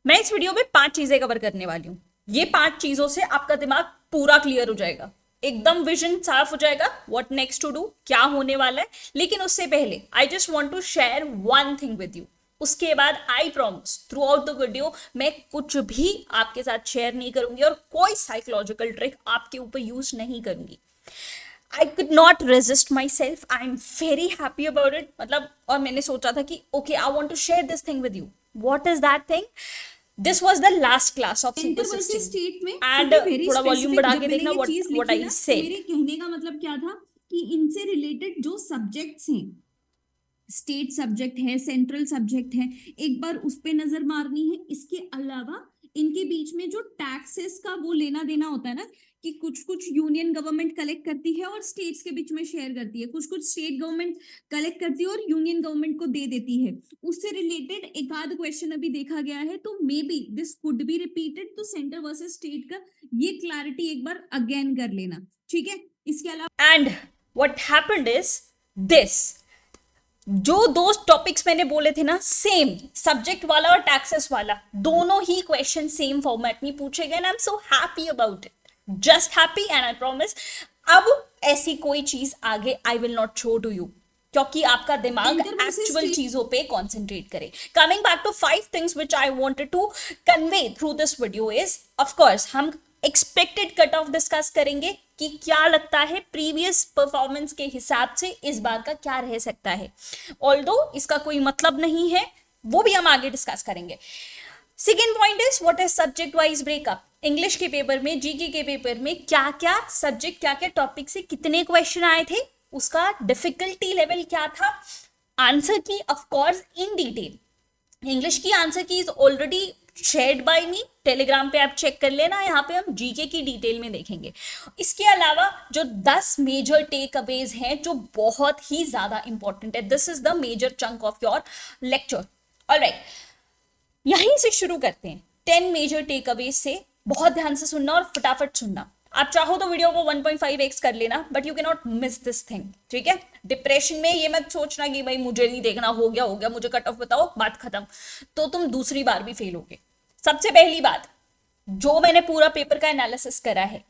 मैं इस वीडियो में 5 चीजें कवर करने वाली हूँ। ये 5 चीजों से आपका दिमाग पूरा क्लियर हो जाएगा, एकदम विजन साफ हो जाएगा, व्हाट नेक्स्ट टू डू, क्या होने वाला है। लेकिन उससे पहले I just want to share one thing with you. उसके बाद I promise throughout the video मैं कुछ भी आपके साथ शेयर नहीं करूंगी और कोई साइकोलॉजिकल ट्रिक आपके ऊपर यूज नहीं करूंगी। I could not resist myself, I am very happy about it. मतलब और मैंने सोचा था कि okay I want to share this thing with you. What is that thing? This was the last class of super centre versus 16 state में, and क्योंकि very थोड़ा volume specific बढ़ा जब के मैंने देखना ये व्हाट चीज व्हाट लिखी आई ना, तो सेड। मेरे कहने का मतलब क्या था कि इनसे रिलेटेड जो सब्जेक्ट्स हैं, स्टेट सब्जेक्ट है, सेंट्रल सब्जेक्ट है, एक बार उस पे नजर मारनी है। इसके अलावा इनके बीच में जो टैक्सेस का वो लेना देना होता है ना, कि कुछ कुछ यूनियन गवर्नमेंट कलेक्ट करती है और स्टेट्स के बीच में शेयर करती है, कुछ कुछ स्टेट गवर्नमेंट कलेक्ट करती है और यूनियन गवर्नमेंट को दे देती है। उससे रिलेटेड एक आध क्वेश्चन अभी देखा गया है, तो may be this could be repeated. तो सेंटर वर्सेस स्टेट का ये क्लैरिटी एक बार अगेन कर लेना, ठीक है। इसके अलावा and what happened is this, जो दो टॉपिक्स मैंने बोले थे ना, सेम सब्जेक्ट वाला और टैक्सेस वाला, दोनों ही क्वेश्चन सेम फॉर्मेट में पूछे गए। I am so happy about it, just happy. And I promise अब ऐसी कोई चीज आगे I will not show to you, क्योंकि आपका दिमाग सेंटर वर्सेस एक्चुअल स्टेट चीजों पे कॉन्सेंट्रेट करे। Coming back to 5 things which I wanted to convey through this video is, of course हम एक्सपेक्टेड कट ऑफ डिस्कस करेंगे कि क्या लगता है प्रीवियस परफॉर्मेंस के हिसाब से इस बार का क्या रह सकता है। ऑल्दो इसका कोई मतलब नहीं है, वो भी हम आगे डिस्कस करेंगे। Second point is what is subject wise breakup. English के पेपर में, जीके के पेपर में क्या क्या सब्जेक्ट, क्या क्या टॉपिक से कितने क्वेश्चन आए थे, उसका डिफिकल्टी लेवल क्या था, आंसर की ऑफकोर्स इन डिटेल। इंग्लिश की आंसर की is already shared by me, Telegram पे आप चेक कर लेना। यहाँ पे हम जीके की डिटेल में देखेंगे। इसके अलावा जो 10 मेजर टेक अवेज हैं जो बहुत ही ज्यादा इंपॉर्टेंट है, this is the major chunk of your lecture. Alright, यहीं से शुरू करते हैं 10 मेजर टेक अवेज से। बहुत ध्यान से सुनना और फटाफट सुनना। आप चाहो तो वीडियो को 1.5x कर लेना, but you can not miss this thing, ठीक है। डिप्रेशन में ये मत सोचना कि भाई मुझे नहीं देखना, हो गया मुझे कट ऑफ बताओ, बात खत्म, तो तुम दूसरी बार भी फेल होगे। सबसे पहली बात, जो मैंने पूरा पेपर का एनालिसिस करा है,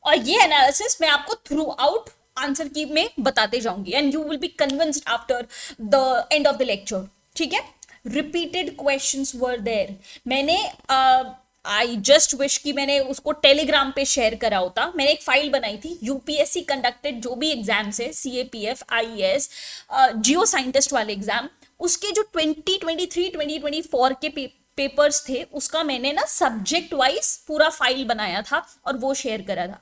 और ये एनालिसिस मैं आपको थ्रू आउट आंसर की में बताते जाऊंगी, and you will be convinced after the end of the lecture, ठीक है। Repeated questions were there. मैंने आई जस्ट विश कि मैंने उसको टेलीग्राम पे शेयर करा होता। मैंने एक फाइल बनाई थी, यूपीएससी कंडक्टेड जो भी एग्जाम्स है, सीएपीएफ, आईएएस, जियो साइंटिस्ट वाले एग्जाम, उसके जो 2023 2024 के पेपर्स थे, उसका मैंने ना सब्जेक्ट वाइज पूरा फाइल बनाया था और वो शेयर करा था।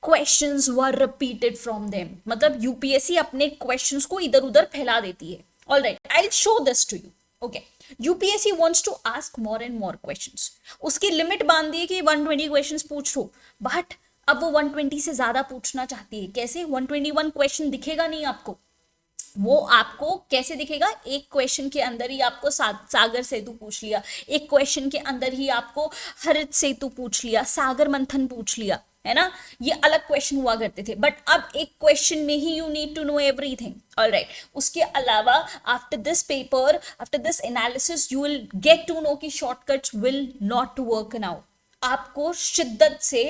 Questions were repeated from them, मतलब यूपीएससी अपने क्वेश्चंस को इधर उधर फैला देती है। Alright, I will show this to you. Okay, UPSC wants to ask more and more questions. उसकी लिमिट बांध दी है कि 120 क्वेश्चंस पूछ लो, बट अब वो 120 से ज्यादा पूछना चाहती है। कैसे? 121 क्वेश्चन दिखेगा नहीं आपको। वो आपको कैसे दिखेगा? एक क्वेश्चन के अंदर ही आपको सागर सेतु पूछ लिया, एक क्वेश्चन के अंदर ही आपको हरित सेतु पूछ लिया, सागर मंथन पूछ लिया, है ना। ये अलग क्वेश्चन हुआ करते थे, बट अब एक क्वेश्चन में ही you need to know everything. Alright, उसके अलावा after this paper, after this analysis, you will get to know कि shortcuts will not work now. आपको शिद्दत से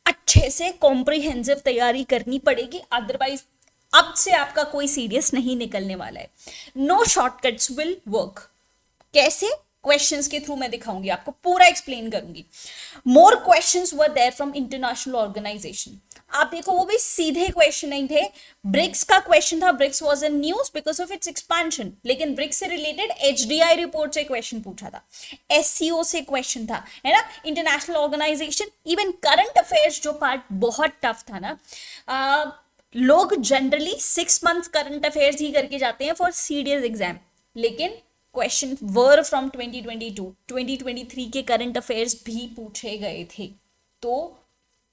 अच्छे से कॉम्प्रिहेंसिव तैयारी करनी पड़ेगी, अदरवाइज अब से आपका कोई सीरियस नहीं निकलने वाला है। No shortcuts will work. कैसे? क्वेश्चंस के थ्रू मैं दिखाऊंगी आपको, पूरा एक्सप्लेन करूंगी। More questions were there from international organisation. आप देखो, वो भी सीधे क्वेश्चन नहीं थे। ब्रिक्स का क्वेश्चन था, BRICS was in news because of its expansion, लेकिन ब्रिक्स से रिलेटेड एचडीआई रिपोर्ट से क्वेश्चन पूछा था, एससीओ से क्वेश्चन था, है ना, international organisation. Even current affairs जो पार्ट बहुत टफ था ना, लोग जनरली 6 मंथ करंट अफेयर्स ही करके जाते हैं फॉर सीरियस एग्जाम, लेकिन क्वेश्चन वर फ्रॉम 2022 2023 के करंट अफेयर्स भी पूछे गए थे। तो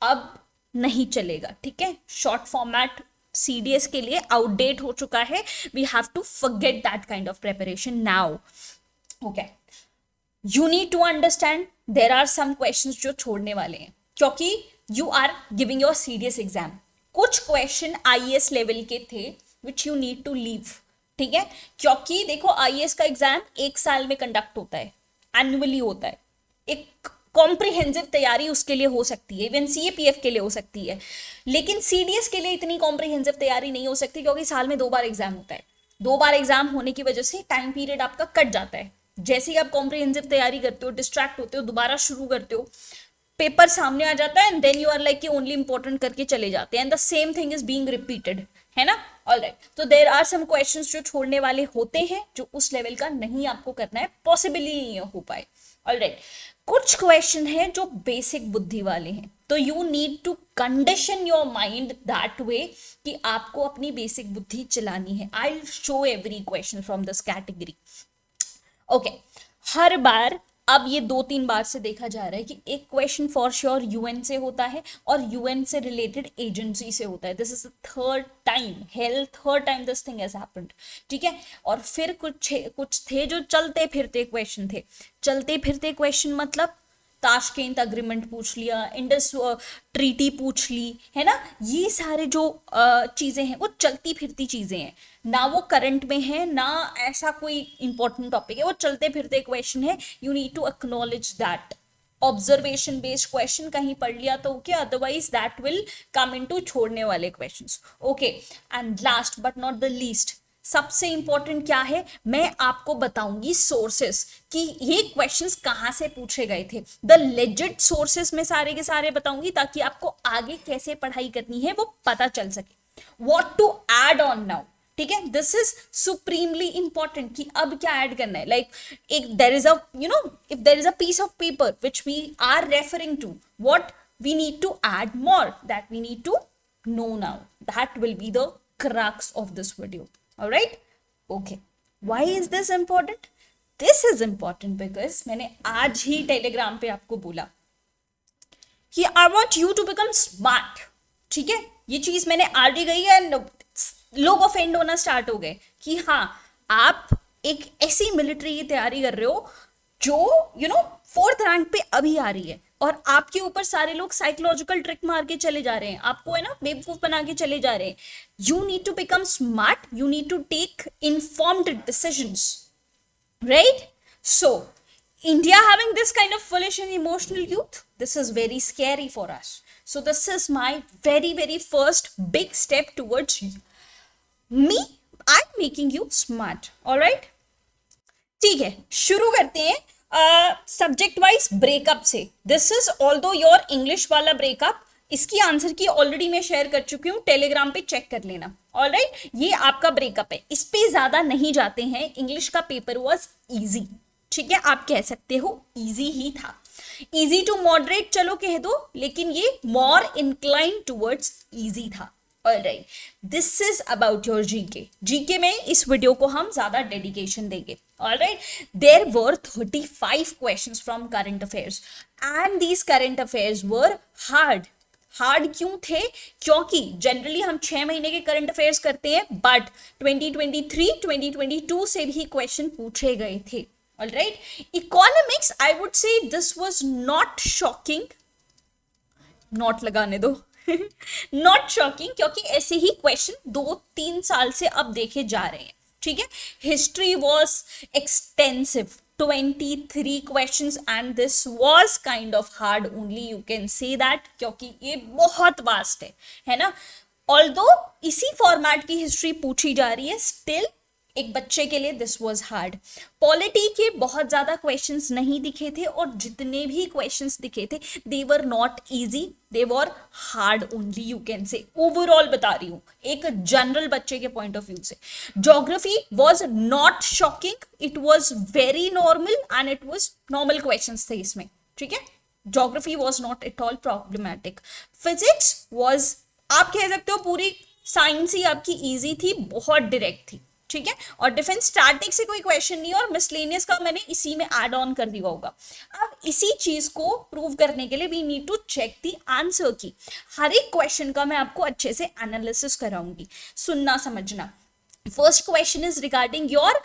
अब नहीं चलेगा, ठीक है। शॉर्ट फॉर्मेट सीडीएस के लिए आउटडेट हो चुका है। We have to forget that kind of preparation now. Okay, you need to understand there are some questions जो छोड़ने वाले हैं, क्योंकि you are giving your serious exam. कुछ क्वेश्चन आईएएस लेवल के थे which you need to leave, ठीक है। क्योंकि देखो, आईएएस का एग्जाम 1 साल में कंडक्ट होता है, एनुअली होता है, एक कॉम्प्रिहेंसिव तैयारी उसके लिए हो सकती है, इवन सीएपीएफ के लिए हो सकती है, लेकिन सीडीएस के लिए इतनी कॉम्प्रिहेंसिव तैयारी नहीं हो सकती, क्योंकि साल में 2 बार एग्जाम होता है। 2 बार एग्जाम होने की वजह से टाइम पीरियड आपका कट जाता है। जैसे ही आप कॉम्प्रिहेंसिव तैयारी करते हो, डिस्ट्रैक्ट होते हो, दोबारा शुरू करते हो, पेपर सामने आ जाता है, and then you are like कि ओनली इंपॉर्टेंट करके चले जाते हैं, and the same thing is being repeated, है ना। ऑलराइट, तो देयर आर सम क्वेश्चंस जो छोड़ने वाले होते हैं, जो उस लेवल का नहीं आपको करना है, पॉसिबली नहीं हो पाए। ऑलराइट, कुछ क्वेश्चन है जो बेसिक बुद्धि वाले हैं, तो you need to condition your mind that way कि आपको अपनी बेसिक बुद्धि चलानी है। I will show every question from this category. Okay, हर बार अब ये 2-3 बार से देखा जा रहा है कि एक क्वेश्चन फॉर श्योर यूएन से होता है और यूएन से रिलेटेड एजेंसी से होता है। This is the third time this thing has happened, ठीक है। और फिर कुछ थे जो चलते फिरते क्वेश्चन थे। चलते फिरते क्वेश्चन मतलब ताशकेंत अग्रीमेंट पूछ लिया, इंडस ट्रीटी पूछ ली, है ना। ये सारे जो चीजें हैं वो चलती फिरती चीजें हैं, ना वो करंट में है, ना ऐसा कोई इंपॉर्टेंट टॉपिक है, वो चलते फिरते क्वेश्चन है। You need to acknowledge that. Observation based question कहीं पढ़ लिया तो okay, otherwise that will come into छोड़ने वाले questions. Okay, and last but not the least, सबसे इंपॉर्टेंट क्या है, मैं आपको बताऊंगी सोर्सेस कि ये क्वेश्चंस कहां से पूछे गए थे। द लेजिट सोर्सेस में सारे के सारे बताऊंगी, ताकि आपको आगे कैसे पढ़ाई करनी है वो पता चल सके। What to add on now, ठीक है, दिस इज सुप्रीमली इंपॉर्टेंट कि अब क्या ऐड करना है। लाइक एक there is a if there is a piece of paper which we are referring to, what we need to add more, that we need to know now, that will be the crux of this video. All right, okay, why is this important? This is important because मैंने आज ही Telegram पे आपको बोला कि I want you to become smart, ठीक है। ये चीज मैंने आज ही गई है, लोग ऑफेंड होना स्टार्ट हो गए कि हाँ, आप एक ऐसी मिलिट्री की तैयारी कर रहे हो जो 4th रैंक पे अभी आ रही है, और आपके ऊपर सारे लोग साइकोलॉजिकल ट्रिक मार के चले जा रहे हैं, आपको है ना बेवकूफ बना के चले जा रहे हैं। You need to become smart, you need to take informed decisions, right. So India having this kind of foolish and emotional youth, this is very scary for us. So this is my very first big step towards me. I'm making you smart. All right, ठीक है, शुरू करते हैं subject wise breakup से। This is although your English वाला breakup, इसकी answer की already मैं शेयर कर चुकी हूँ, टेलीग्राम पे चेक कर लेना। ऑलराइट, ये आपका ब्रेकअप है, इस पे ज्यादा नहीं जाते हैं। इंग्लिश का पेपर वाज इजी, ठीक है, आप कह सकते हो इजी ही था, इजी टू मॉडरेट चलो कह दो, लेकिन ये मोर इंक्लाइन टूवर्ड्स इजी था। Alright, this is about your GK. GK में इस वीडियो को हम ज्यादा डेडिकेशन देंगे। Alright, there were 35 questions from current affairs and these current affairs were hard. Hard क्यों थे? क्योंकि जनरली हम 6 महीने के करंट अफेयर्स करते हैं, बट 2023 2022 से भी क्वेश्चन पूछे गए थे। Alright, economics, I would say this was not shocking, not लगाने दो not shocking, क्योंकि ऐसे ही क्वेश्चन 2-3 साल से अब देखे जा रहे हैं, ठीक है। History was extensive, 23 questions and this was kind of hard only, you can say that, क्योंकि ये बहुत वास्ट है ना। Although इसी फॉर्मेट की हिस्ट्री पूछी जा रही है, स्टिल एक बच्चे के लिए दिस वाज हार्ड। पॉलिटी के बहुत ज्यादा क्वेश्चंस नहीं दिखे थे, और जितने भी क्वेश्चंस दिखे थे they were not easy, they were hard only, you can say. Overall बता रही हूँ एक जनरल बच्चे के पॉइंट ऑफ व्यू से। Geography was not shocking, it was very normal and it was normal questions थे इसमें, ठीक है। Geography was not at all problematic. Physics was, आप कह सकते हो पूरी साइंस ही आपकी ईजी थी, बहुत डायरेक्ट थी, ठीक है। और डिफेंस स्टैटिक से कोई क्वेश्चन नहीं है, और मिसलेनियस का मैंने इसी में ऐड ऑन कर दिया होगा। अब इसी चीज को प्रूव करने के लिए we need to check the answer key. हर एक क्वेश्चन का मैं आपको अच्छे से एनालिसिस कराऊंगी, सुनना समझना। First question is regarding your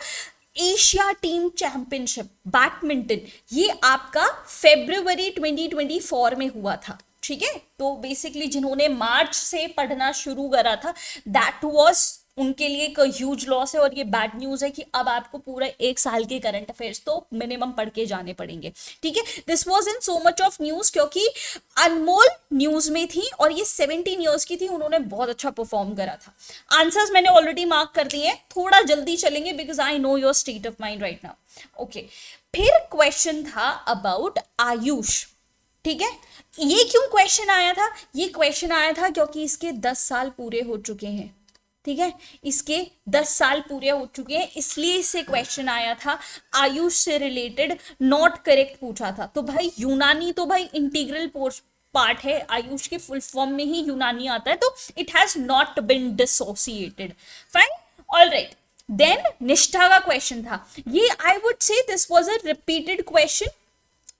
Asia team championship badminton. ये आपका February 2024 में हुआ था, ठीक है। तो बेसिकली जिन्होंने मार्च से पढ़ना शुरू करा था, दैट वाज उनके लिए एक ह्यूज लॉस है और ये बैड न्यूज है कि अब आपको पूरा एक साल के करंट अफेयर्स तो मिनिमम पढ़ के जाने पड़ेंगे, ठीक है। This was in so much of news क्योंकि अनमोल न्यूज में थी और ये 17 ईयर्स की थी, उन्होंने बहुत अच्छा परफॉर्म करा था। आंसर्स मैंने ऑलरेडी मार्क कर दिए हैं, थोड़ा जल्दी चलेंगे because I know your state of mind right now. Okay, फिर क्वेश्चन था अबाउट आयुष, ठीक है। ये क्यों क्वेश्चन आया था? ये क्वेश्चन आया था क्योंकि इसके 10 साल पूरे हो चुके हैं, ठीक है। इसके 10 साल पूरे हो चुके हैं, इसलिए इससे क्वेश्चन आया था। आयुष से रिलेटेड नॉट करेक्ट पूछा था। तो भाई यूनानी तो भाई इंटीग्रल पार्ट है, आयुष के फुल फॉर्म में ही यूनानी आता है, तो it has not been dissociated. Fine, alright. Then निष्ठा का क्वेश्चन था, ये I would say this was a repeated question.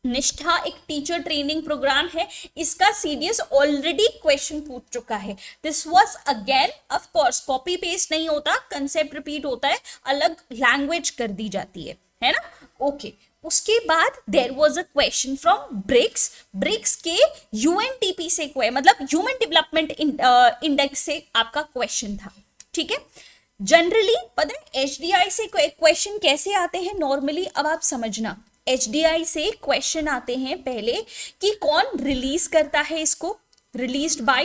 निष्ठा एक टीचर ट्रेनिंग प्रोग्राम है, इसका सीडीएस ऑलरेडी क्वेश्चन पूछ चुका है। This was again, of course copy paste नहीं होता, कंसेप्ट रिपीट होता है, अलग लैंग्वेज कर दी जाती है ना। ओके, उसके बाद there was a question from BRICS. BRICS के यूएनडीपी से मतलब ह्यूमन डेवलपमेंट इंडेक्स से आपका क्वेश्चन था, ठीक है। जनरली पता है एचडीआई से क्वेश्चन कैसे आते हैं नॉर्मली, अब आप समझना। एचडीआई से क्वेश्चन आते हैं पहले कि कौन रिलीज करता है इसको, रिलीज्ड बाय,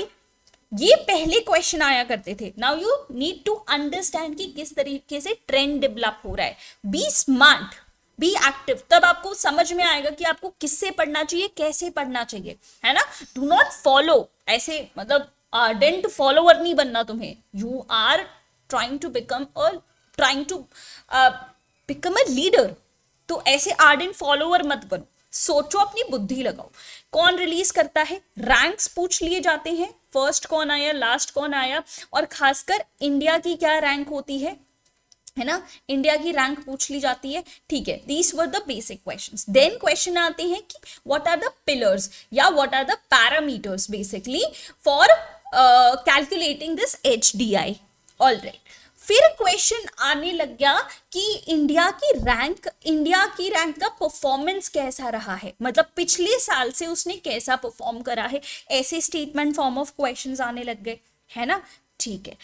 ये पहले क्वेश्चन आया करते थे। Now you need to understand कि किस तरीके से ट्रेंड डेवलप हो रहा है। बी स्मार्ट, बी एक्टिव, तब आपको समझ में आएगा कि आपको किससे पढ़ना चाहिए, कैसे पढ़ना चाहिए, है ना। डू नॉट फॉलो, ऐसे मतलब आर्डेंट फॉलोअर नहीं बनना तुम्हें। You are trying to become a leader, तो ऐसे आर्डेंट फॉलोअर मत बनो, सोचो, अपनी बुद्धि लगाओ। कौन रिलीज करता है, रैंक्स पूछ लिए जाते हैं, फर्स्ट कौन आया, लास्ट कौन आया, और खासकर इंडिया की क्या रैंक होती है ना, इंडिया की रैंक पूछ ली जाती है, ठीक है। These were the basic questions. Then question आते हैं कि व्हाट आर द पिलर्स या what are the parameters basically for calculating this HDI. Alright, फिर क्वेश्चन आने लग गया कि इंडिया की रैंक का परफॉर्मेंस कैसा रहा है, मतलब पिछले साल से उसने कैसा परफॉर्म करा है, ऐसे स्टेटमेंट फॉर्म ऑफ क्वेश्चंस आने लग गए, है ना, ठीक है।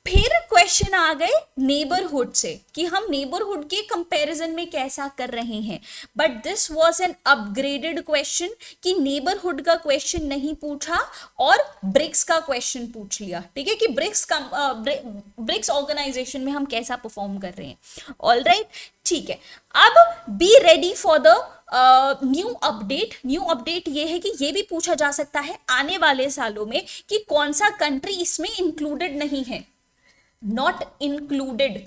फिर क्वेश्चन आ गए नेबरहुड से कि हम नेबरहुड के कंपैरिजन में कैसा कर रहे हैं, but this was an upgraded question कि नेबरहुड का क्वेश्चन नहीं पूछा और ब्रिक्स का क्वेश्चन पूछ लिया, ठीक है, कि ब्रिक्स ऑर्गेनाइजेशन में हम कैसा परफॉर्म कर रहे हैं। ऑलराइट, ठीक है। अब be ready for the new update. New update ये है कि ये भी पूछा जा सकता है आने वाले सालों में कि कौन सा कंट्री इसमें इंक्लूडेड नहीं है, नॉट इंक्लूडेड,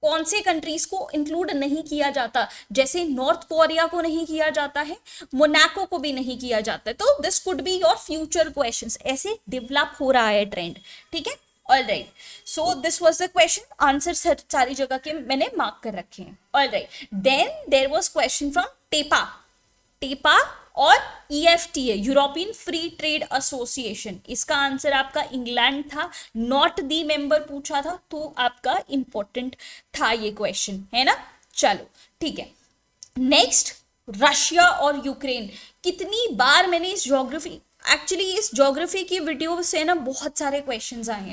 कौन से कंट्रीज को इंक्लूड नहीं किया जाता, जैसे नॉर्थ कोरिया को नहीं किया जाता है, मोनाको को भी नहीं किया जाता है। तो this could be your future questions, ऐसे डेवलप हो रहा है ट्रेंड, ठीक है। Alright, so this was the question, answer सारी जगह के मैंने मार्क कर रखे हैं। Alright, then there was question from TEPA और EFTA, European free trade association, इसका आंसर आपका इंग्लैंड था, नॉट दी मेंबर पूछा था, तो आपका इंपॉर्टेंट था ये क्वेश्चन, है ना। चलो ठीक है, नेक्स्ट रशिया और यूक्रेन। कितनी बार मैंने इस ज्योग्राफी की वीडियो से ना बहुत सारे क्वेश्चंस आए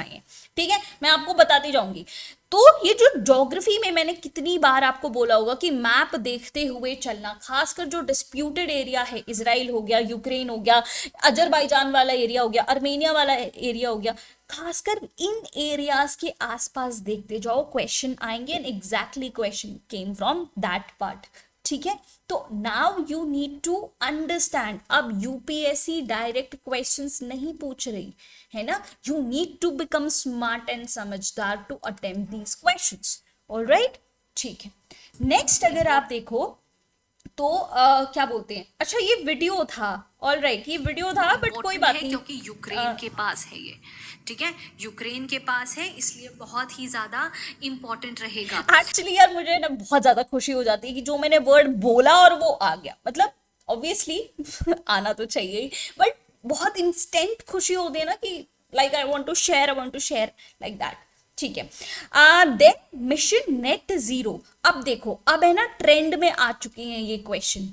हैं, ठीक है, मैं आपको बताती जाऊंगी। तो ये जो ज्योग्राफी में मैंने कितनी बार आपको बोला होगा कि मैप देखते हुए चलना, खासकर जो डिस्प्यूटेड एरिया है, इजराइल हो गया, यूक्रेन हो गया, अजरबैजान वाला एरिया हो गया, अर्मेनिया वाला एरिया हो गया, खासकर इन एरियाज के आसपास देखते जाओ, क्वेश्चन आएंगे and exactly question came from that part, ठीक है। तो now you need to understand, अब यूपीएससी डायरेक्ट क्वेश्चंस नहीं पूछ रही है ना, you need to become smart and समझदार to attempt these questions. Alright, ठीक है। नेक्स्ट अगर आप देखो तो क्या बोलते हैं, अच्छा ये वीडियो था, ऑलराइट, ये वीडियो था, बट कोई बात नहीं, क्योंकि यूक्रेन के पास है ये, ठीक है, यूक्रेन के पास है, इसलिए बहुत ही ज्यादा इंपॉर्टेंट रहेगा। एक्चुअली यार मुझे ना बहुत ज्यादा खुशी हो जाती है कि जो मैंने वर्ड बोला और वो आ गया, मतलब ऑब्वियसली आना तो चाहिए ही, बट बहुत इंस्टेंट खुशी होती है ना कि like I want to share like that, ठीक है। देन मिशन नेट जीरो, अब देखो, अब है ना ट्रेंड में आ चुके हैं ये क्वेश्चन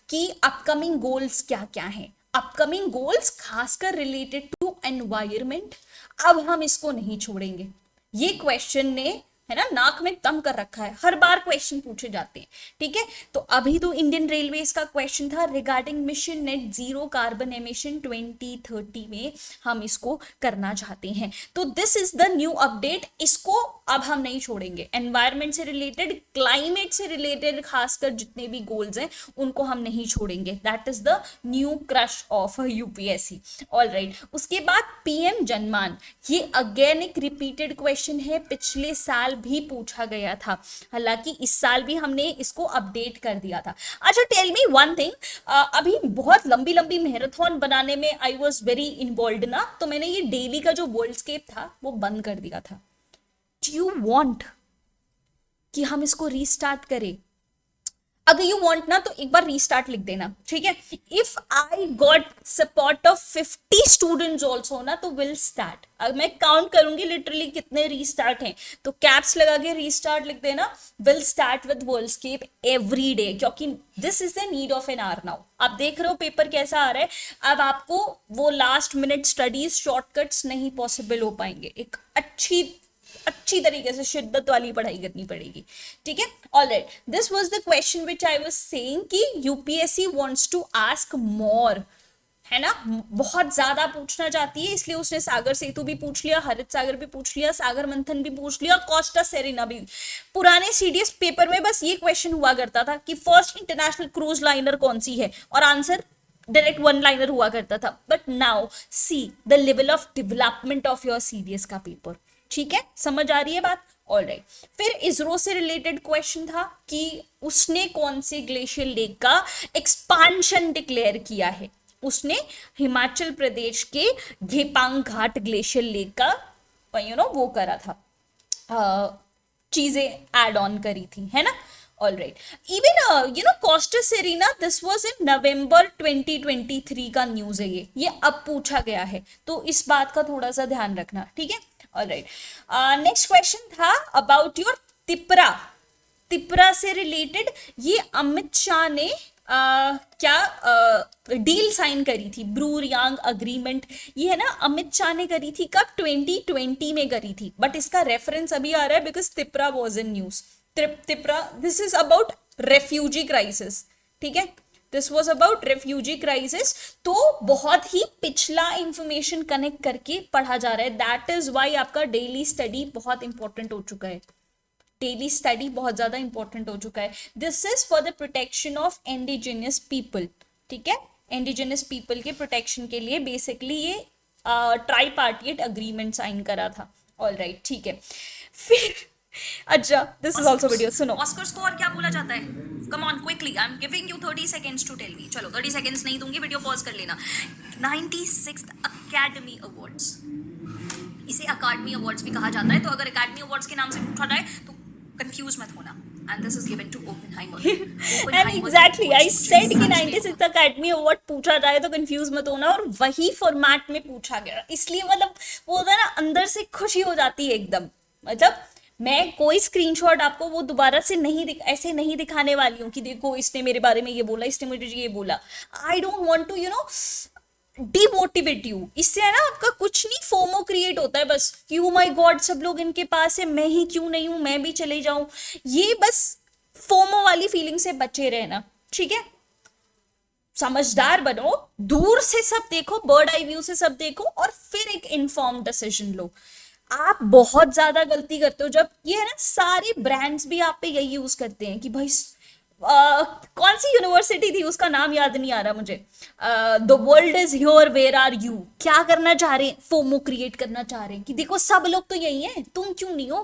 कि अपकमिंग गोल्स क्या क्या हैं। अपकमिंग गोल्स खासकर रिलेटेड टू एनवायरमेंट, अब हम इसको नहीं छोड़ेंगे। ये क्वेश्चन ने है ना नाक में दम कर रखा है, हर बार क्वेश्चन पूछे जाते हैं, ठीक है। तो अभी तो इंडियन रेलवेज का क्वेश्चन था regarding mission net zero carbon emission 2030 में हम इसको करना चाहते हैं। तो this is the new update, इसको अब हम नहीं छोड़ेंगे। एनवायरमेंट से रिलेटेड, क्लाइमेट से रिलेटेड खासकर जितने भी गोल्स हैं उनको हम नहीं छोड़ेंगे। That is the new crush of UPSC. Alright, उसके बाद पीएम जनमान, ये अगेन एक रिपीटेड क्वेश्चन है, पिछले साल भी पूछा गया था, हालांकि इस साल भी हमने इसको अपडेट कर दिया था। अच्छा, टेल मी वन थिंग, अभी बहुत लंबी लंबी मैराथन बनाने में आई वाज वेरी इन्वॉल्व ना, तो मैंने ये डेली का जो वर्ल्डस्केप था वो बंद कर दिया था। डू यू वांट कि हम इसको रीस्टार्ट करें? अगर यू वांट ना तो एक बार रीस्टार्ट लिख देना, ठीक है। If I got support of 50 students also ना तो विल स्टार्ट। अब मैं काउंट करूंगी लिटरली कितने रीस्टार्ट हैं, तो कैप्स लगा के रीस्टार्ट लिख देना, will start with worldscape every day, क्योंकि this is the need of an hour now. आप देख रहे हो पेपर कैसा आ रहा है, अब आपको वो लास्ट मिनट स्टडीज शॉर्टकट्स नहीं पॉसिबल हो पाएंगे, एक अच्छी तरीके से शिद्दत वाली पढ़ाई करनी पड़ेगी, ठीक है। Alright, this was the question which I was saying कि UPSC wants to ask more, है ना, बहुत ज्यादा पूछना चाहती है, इसलिए उसने सागर सेतु भी पूछ लिया, हरित सागर भी पूछ लिया, सागर मंथन भी पूछ लिया, कोस्टा सेरेना भी। पुराने सीडीएस पेपर में बस ये क्वेश्चन हुआ करता था कि फर्स्ट इंटरनेशनल क्रूज लाइनर कौन सी है, और आंसर डायरेक्ट वन लाइनर हुआ करता था। But now see the level of development of your CDS का पेपर, ठीक है, समझ आ रही है बात। ऑलराइट, फिर इसरो से रिलेटेड क्वेश्चन था कि उसने कौन से ग्लेशियर लेक का एक्सपांशन डिक्लेयर किया है। उसने हिमाचल प्रदेश के घेपांग घाट ग्लेशियर लेक का वो करा था, चीजें ऐड ऑन करी थी, है ना। Alright, even Costa Serena, this was in November 2023 का न्यूज है ये अब पूछा गया है, तो इस बात का थोड़ा सा ध्यान रखना, ठीक है। ऑलराइट, नेक्स्ट क्वेश्चन था अबाउट योर तिपरा से रिलेटेड। ये अमित शाह ने डील साइन करी थी, ब्रू रियांग अग्रीमेंट, ये है ना अमित शाह ने करी थी, कब 2020 में करी थी, बट इसका रेफरेंस अभी आ रहा है because Tipra was in news. Tipra, this is about refugee crisis, ठीक है, this was about refugee crisis. तो बहुत ही पिछला इंफॉर्मेशन कनेक्ट करके पढ़ा जा रहा है, दैट इज वाई आपका डेली स्टडी बहुत इंपॉर्टेंट हो चुका है, डेली स्टडी बहुत ज्यादा इंपॉर्टेंट हो चुका है। This is for the protection of indigenous people, ठीक है, इंडिजिनियस पीपल के प्रोटेक्शन के लिए बेसिकली ये ट्राईपार्टिएट अग्रीमेंट साइन करा था। ऑलराइट, ठीक है, फिर अच्छा, दिस इज आल्सो वीडियो, सुनो। ऑस्कर स्कोर क्या बोला जाता है? Come on quickly, I am giving you 30 seconds to tell me. चलो 30 सेकंड्स नहीं दूंगी, वीडियो पॉज कर लेना। 96th अकेडमी अवार्ड्स, इसे अकादमी अवार्ड्स भी कहा जाता है, तो अगर अकेडमी अवार्ड्स के नाम से पूछा जाए तो कंफ्यूज मत होना। And this is given to Oppenheimer. And exactly I said कि 96th अकेडमी अवार्ड पूछा जाए तो कंफ्यूज मत होना, और वही फॉर्मेट में पूछा गया, इसलिए मतलब वो होता है ना, अंदर से खुशी हो जाती है एकदम। मतलब मैं कोई स्क्रीनशॉट आपको वो दोबारा से ऐसे नहीं दिखाने वाली हूँ कि देखो इसने मेरे बारे में ये बोला, इसने मुझे ये बोला। I don't want to demotivate you, इससे है ना आपका कुछ नहीं, फोमो क्रिएट होता है बस कि ओ माय गॉड सब लोग इनके पास है, मैं ही क्यों नहीं हूं, मैं भी चले जाऊं, ये बस फोमो वाली फीलिंग से बचे रहना, ठीक है। समझदार बनो, दूर से सब देखो, बर्ड आई व्यू से सब देखो, और फिर एक इन्फॉर्म डिसीजन लो। आप बहुत ज्यादा गलती करते हो जब ये है ना, सारे ब्रांड्स भी आप पे यही यूज करते हैं कि भाई कौन सी यूनिवर्सिटी थी उसका नाम याद नहीं आ रहा मुझे, the world is here where are you, क्या करना चाह रहे हैं, फोमो क्रिएट करना चाह रहे हैं कि देखो सब लोग तो यही हैं, तुम क्यों नहीं हो,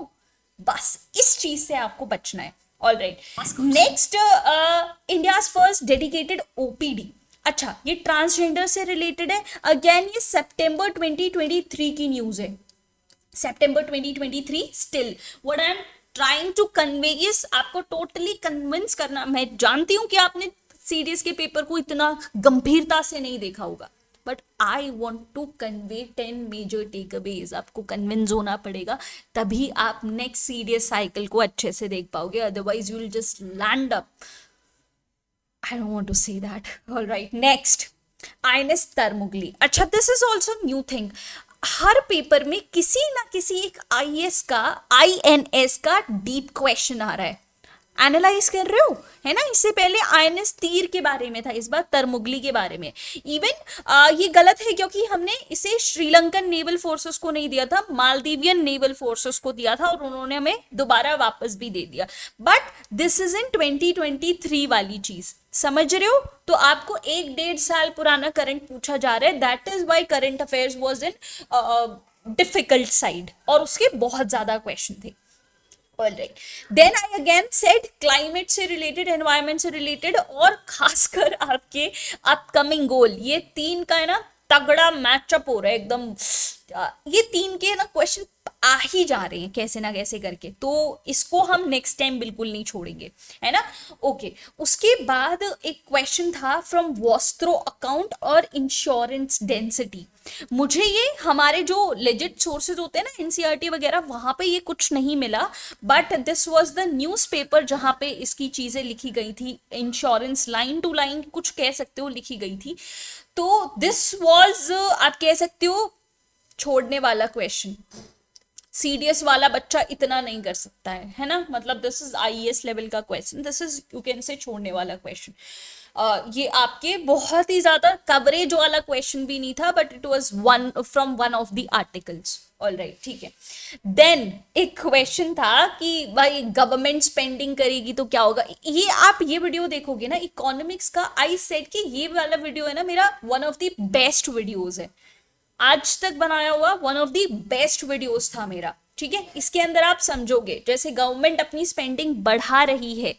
बस इस चीज से आपको बचना है। Alright, next, India's first dedicated OPD. अच्छा, ये ट्रांसजेंडर से रिलेटेड है, अगेन ये सितंबर 2023 की न्यूज है, September 2023। Still what I am trying to convey is आपको टोटली कन्विंस करना। मैं जानती हूं कि आपने सीडीएस के पेपर को इतना गंभीरता से नहीं देखा होगा, but I want to convey 10 major takeaways. आपको कन्विंस होना पड़ेगा, तभी आप नेक्स्ट सीडीएस साइकिल को अच्छे से देख पाओगे, otherwise you will just land up. I don't want to say that. Alright, next, INS Tarmugli. अच्छा, this is also new thing, हर पेपर में किसी ना किसी एक आईएएस का, आईएनएस का डीप क्वेश्चन आ रहा है। एनालाइज कर रहे हो, है ना। इससे पहले आईएनएस तीर के बारे में था, इस बार तरमुगली के बारे में। इवन ये गलत है क्योंकि हमने इसे श्रीलंकन नेवल फोर्सेस को नहीं दिया था, मालदीवियन नेवल फोर्सेस को दिया था, और उन्होंने हमें दोबारा वापस भी दे दिया। बट दिस इज इन 2023 वाली चीज, समझ रहे हो। तो आपको 1-1.5 साल पुराना करंट पूछा जा रहा है, that is why current affairs was in difficult side, और उसके बहुत ज्यादा क्वेश्चन थे। Alright. Then I again said climate से related, environment से related, और खासकर आपके upcoming goal, ये तीन का है ना तगड़ा मैचअप हो रहा है एकदम। ये तीन के ना क्वेश्चन आ ही जा रहे हैं कैसे ना कैसे करके, तो इसको हम नेक्स्ट टाइम बिल्कुल नहीं छोड़ेंगे, है ना। ओके, उसके बाद एक क्वेश्चन था फ्रॉम वॉस्त्रो अकाउंट और इंश्योरेंस डेंसिटी। मुझे ये हमारे जो लेजिट सोर्सेज होते हैं ना, एनसीईआरटी वगैरह, वहां पे ये कुछ नहीं मिला, but this was the newspaper जहां पे इसकी चीजें लिखी गई थी, इंश्योरेंस लाइन टू लाइन कुछ कह सकते हो लिखी गई थी। तो दिस वाज आप कह सकते हो छोड़ने वाला क्वेश्चन, सीडीएस वाला बच्चा इतना नहीं कर सकता है ना। मतलब दिस इज आईएएस लेवल का question, this is you can से छोड़ने वाला क्वेश्चन। ये आपके बहुत ही ज्यादा कवरेज वाला क्वेश्चन भी नहीं था, but it was one from one of the articles. Alright, ठीक है। देन एक क्वेश्चन था कि भाई गवर्नमेंट स्पेंडिंग करेगी तो क्या होगा। ये आप ये वीडियो देखोगे ना इकोनॉमिक्स का, आई सेड कि ये वाला वीडियो है ना मेरा one of the best videos है, आज तक बनाया हुआ one of the best videos था मेरा, ठीक है। इसके अंदर आप समझोगे जैसे गवर्नमेंट अपनी स्पेंडिंग बढ़ा रही है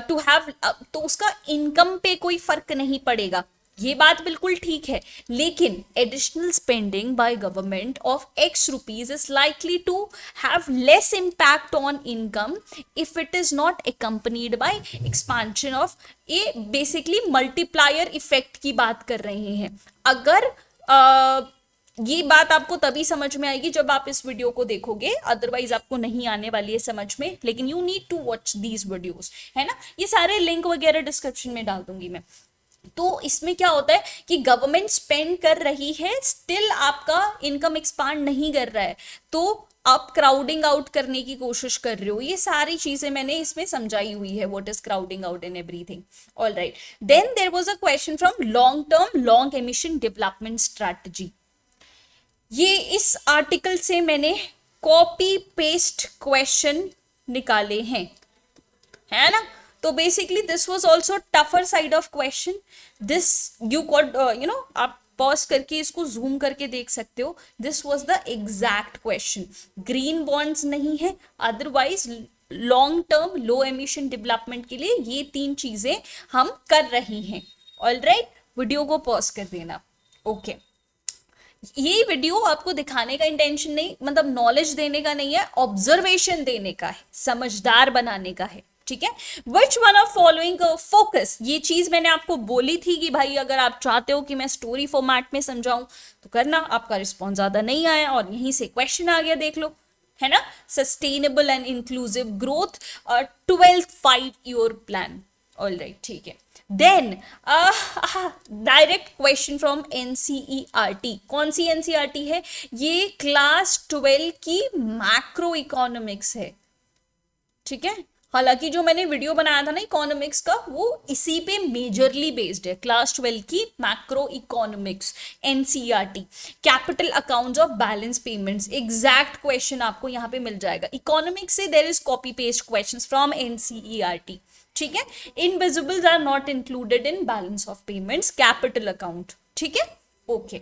टू हैव, तो उसका इनकम पे कोई फर्क नहीं पड़ेगा, ये बात बिल्कुल ठीक है। लेकिन additional spending by government of X rupees is likely to have less impact on income if it is not accompanied by expansion of, ये बेसिकली मल्टीप्लायर इफेक्ट की बात कर रहे हैं। अगर ये बात आपको तभी समझ में आएगी जब आप इस वीडियो को देखोगे, अदरवाइज आपको नहीं आने वाली है समझ में। लेकिन you need to watch these videos, है ना। ये सारे लिंक वगैरह डिस्क्रिप्शन में डाल दूंगी मैं। तो इसमें क्या होता है कि गवर्नमेंट स्पेंड कर रही है, स्टिल आपका इनकम एक्सपांड नहीं कर रहा है, तो आप क्राउडिंग आउट करने की कोशिश कर रहे हो। ये सारी चीजें मैंने इसमें समझाई हुई है, what is crowding out in everything. Alright, then there was a question from long term long emission development strategy. ये इस आर्टिकल से मैंने कॉपी पेस्ट क्वेश्चन निकाले हैं, है ना। तो basically this was also tougher side of question, this you got you know, आप पॉज करके इसको जूम करके देख सकते हो। This was the exact question, green bonds नहीं है, अदरवाइज लॉन्ग टर्म लो एमिशन डेवलपमेंट के लिए ये तीन चीजें हम कर रही हैं। ऑलराइट, वीडियो को पॉज कर देना। ओके, ये वीडियो आपको दिखाने का इंटेंशन नहीं, मतलब नॉलेज देने का नहीं है, ऑब्जर्वेशन देने का है, समझदार बनाने का है, ठीक है। Which one of following focus, ये चीज मैंने आपको बोली थी कि भाई अगर आप चाहते हो कि मैं स्टोरी फॉर्मेट में समझाऊं तो करना। आपका रिस्पॉन्स ज्यादा नहीं आया और यहीं से क्वेश्चन आ गया, देख लो, है ना। Sustainable and inclusive growth 12th 5-year plan. Alright, ठीक है। Then direct question from NCERT. कौन सी एनसीईआरटी है ये? क्लास 12 की मैक्रो इकोनॉमिक्स है, ठीक है। हालांकि जो मैंने वीडियो बनाया था ना इकोनॉमिक्स का, वो इसी पे मेजरली बेस्ड है, क्लास 12 की macroeconomics NCERT. Capital accounts of balance payments, exact question आपको यहाँ पे मिल जाएगा। इकोनॉमिक्स से there is copy paste questions from NCERT, ठीक है। Invisibles are not included in balance of payments, capital account, ठीक है। ओके,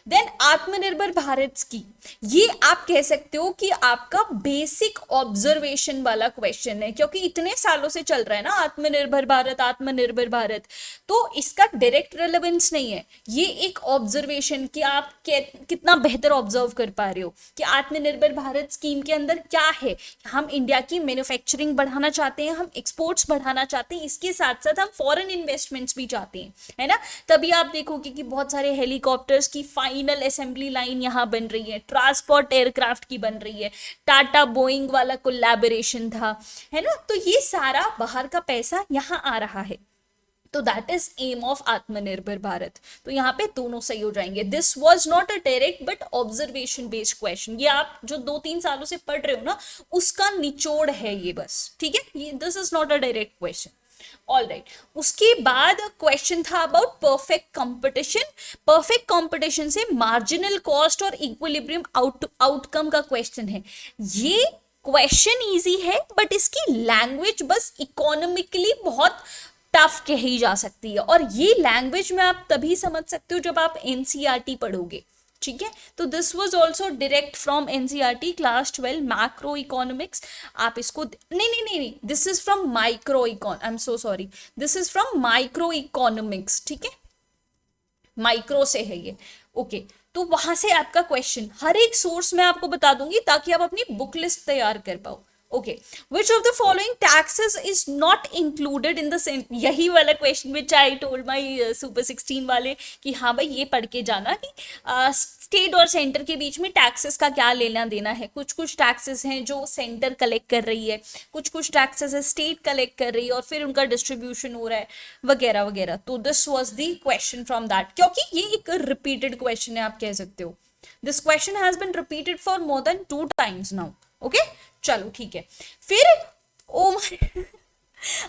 देन आत्मनिर्भर भारत की, ये आप कह सकते हो कि आपका बेसिक ऑब्जर्वेशन वाला क्वेश्चन है, क्योंकि इतने सालों से चल रहा है ना आत्मनिर्भर भारत आत्मनिर्भर भारत, तो इसका डायरेक्ट रेलेवेंस नहीं है। ये एक ऑब्जर्वेशन कि आप कितना बेहतर ऑब्जर्व कर पा रहे हो कि आत्मनिर्भर भारत स्कीम के अंदर क्या है। हम इंडिया की मैन्युफैक्चरिंग बढ़ाना चाहते हैं, हम एक्सपोर्ट्स बढ़ाना चाहते हैं, इसके साथ साथ हम फॉरेन इन्वेस्टमेंट्स भी चाहते हैं, है ना। तभी आप देखोगे कि बहुत सारे हेलीकॉप्टर्स की फाइनल असेंबली लाइन यहाँ बन रही है, ट्रांसपोर्ट एयरक्राफ्ट की बन रही है, टाटा बोइंग वाला कोलैबोरेशन था, है ना। तो ये सारा बाहर का पैसा यहाँ आ रहा है। तो दैट इज एम ऑफ आत्मनिर्भर भारत। तो यहाँ पे दोनों सही हो जाएंगे। This was not a direct but observation based question. ये आप जो 2-3 सालों से पढ़ रहे हो ना, उसका निचोड़ है ये बस, ठीक है। ये this is not a direct question. All right, उसके बाद क्वेश्चन था about perfect competition. Perfect competition से मार्जिनल कॉस्ट और इक्विलिब्रियम आउटकम का क्वेश्चन है। ये क्वेश्चन इजी है बट इसकी लैंग्वेज बस इकोनॉमिकली बहुत टफ कही जा सकती है, और ये लैंग्वेज में आप तभी समझ सकते हो जब आप एनसीईआरटी पढ़ोगे, ठीक है। तो this was also direct from NCERT class 12 macro economics. आप इसको नहीं, this is from micro econ, I am so sorry, this is from micro economics, ठीक है, माइक्रो से है ये, ओके। तो वहां से आपका क्वेश्चन, हर एक सोर्स मैं आपको बता दूंगी ताकि आप अपनी बुक लिस्ट तैयार कर पाओ, okay. Which of the following taxes is not included in the same, यही वाला question which I told my super 16 वाले कि हाँ भाई ये पढ़ के जाना कि स्टेट और सेंटर के बीच में टैक्सेस का क्या लेना देना है। कुछ कुछ टैक्सेस हैं जो सेंटर कलेक्ट कर रही है, कुछ कुछ टैक्सेस है स्टेट कलेक्ट कर रही है, और फिर उनका डिस्ट्रीब्यूशन हो रहा है वगैरह वगैरह। तो this was the question from that, क्योंकि ये एक रिपीटेड क्वेश्चन है, आप कह सकते हो। This question has been repeated for more than 2 times now, okay. चलो ठीक है, फिर ओ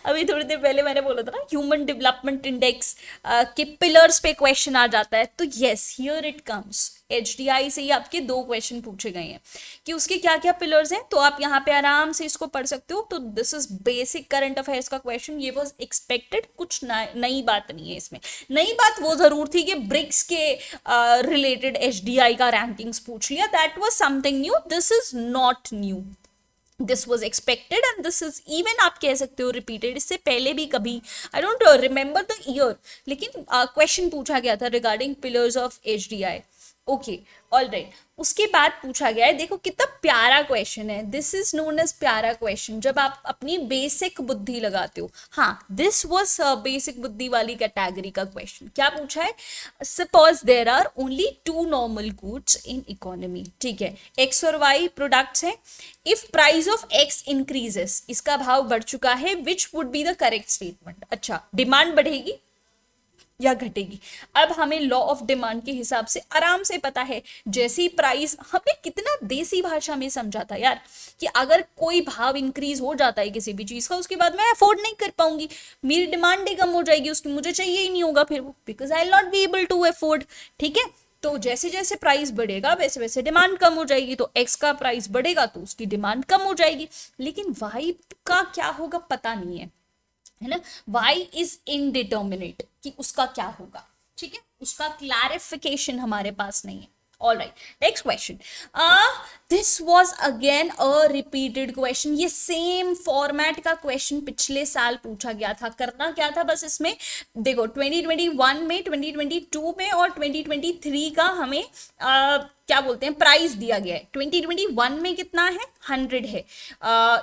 अभी थोड़ी देर पहले मैंने बोला था ना ह्यूमन डेवलपमेंट इंडेक्स के पिलर्स पे क्वेश्चन आ जाता है, तो yes here it comes. HDI से ही आपके 2 क्वेश्चन पूछे गए हैं कि उसके क्या क्या पिलर्स हैं, तो आप यहाँ पे आराम से इसको पढ़ सकते हो। तो this is basic current affairs का क्वेश्चन, ये वॉज एक्सपेक्टेड, कुछ नई बात नहीं है इसमें। नई बात वो जरूर थी कि ब्रिक्स के रिलेटेड एचडीआई का रैंकिंग्स पूछ लिया, that was something new, this is not new, this was expected and this is even आप कह सकते हो रिपीटेड। इससे पहले भी कभी, I don't remember the year, लेकिन क्वेश्चन पूछा गया था regarding pillars of HDI, okay. All right, उसके बाद पूछा गया है, देखो कितना प्यारा क्वेश्चन है, दिस इज नोन एज प्यारा क्वेश्चन, जब आप अपनी बेसिक बुद्धि लगाते हो। हाँ, दिस वॉज बेसिक बुद्धि वाली कैटेगरी का क्वेश्चन। क्या पूछा है, suppose there are only 2 normal goods in economy, ठीक है, एक्स और वाई प्रोडक्ट्स हैं। If price of X increases, इसका भाव बढ़ चुका है, which would be the correct statement. अच्छा, डिमांड बढ़ेगी या घटेगी। अब हमें लॉ ऑफ डिमांड के हिसाब से आराम से पता है, जैसी प्राइस, हमने कितना देसी भाषा में समझा था यार, कि अगर कोई भाव इंक्रीज हो जाता है किसी भी चीज का, उसके बाद मैं अफोर्ड नहीं कर पाऊंगी, मेरी डिमांड ही कम हो जाएगी, उसकी मुझे चाहिए ही नहीं होगा फिर, because I will not be able to afford, ठीक है। तो जैसे जैसे प्राइस बढ़ेगा वैसे वैसे डिमांड कम हो जाएगी, तो एक्स का प्राइस बढ़ेगा तो उसकी डिमांड कम हो जाएगी, लेकिन वाई का क्या होगा पता नहीं है ना। y इज इनडिटर्मिनेट कि उसका क्या होगा, ठीक है, उसका क्लैरिफिकेशन हमारे पास नहीं है। All right, next question, this was again a repeated question. ये सेम फॉर्मेट का क्वेश्चन पिछले साल पूछा गया था। करना क्या था बस इसमें, देखो 2021 में, 2022 में और 2023 का हमें क्या बोलते हैं प्राइस दिया गया है। 2021 में कितना है, 100 है,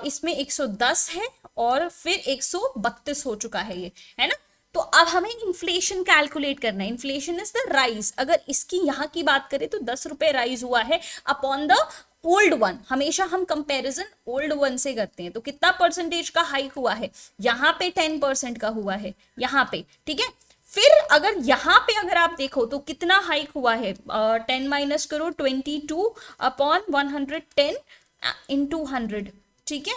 इसमें 110 है, और फिर 132 हो चुका है ये, है ना। तो अब हमें इन्फ्लेशन कैलकुलेट करना है। इन्फ्लेशन इज द राइज, अगर इसकी यहाँ की बात करें तो 10 रुपए राइज हुआ है अपॉन द ओल्ड वन। हमेशा हम कंपैरिजन ओल्ड वन से करते हैं, तो कितना परसेंटेज का हाइक हुआ है, यहाँ पे 10% का हुआ है, यहाँ पे, ठीक है। फिर अगर यहाँ पे अगर आप देखो तो कितना हाइक हुआ है, 10 माइनस करो, 22 अपॉन 110 इंटू 100, ठीक है,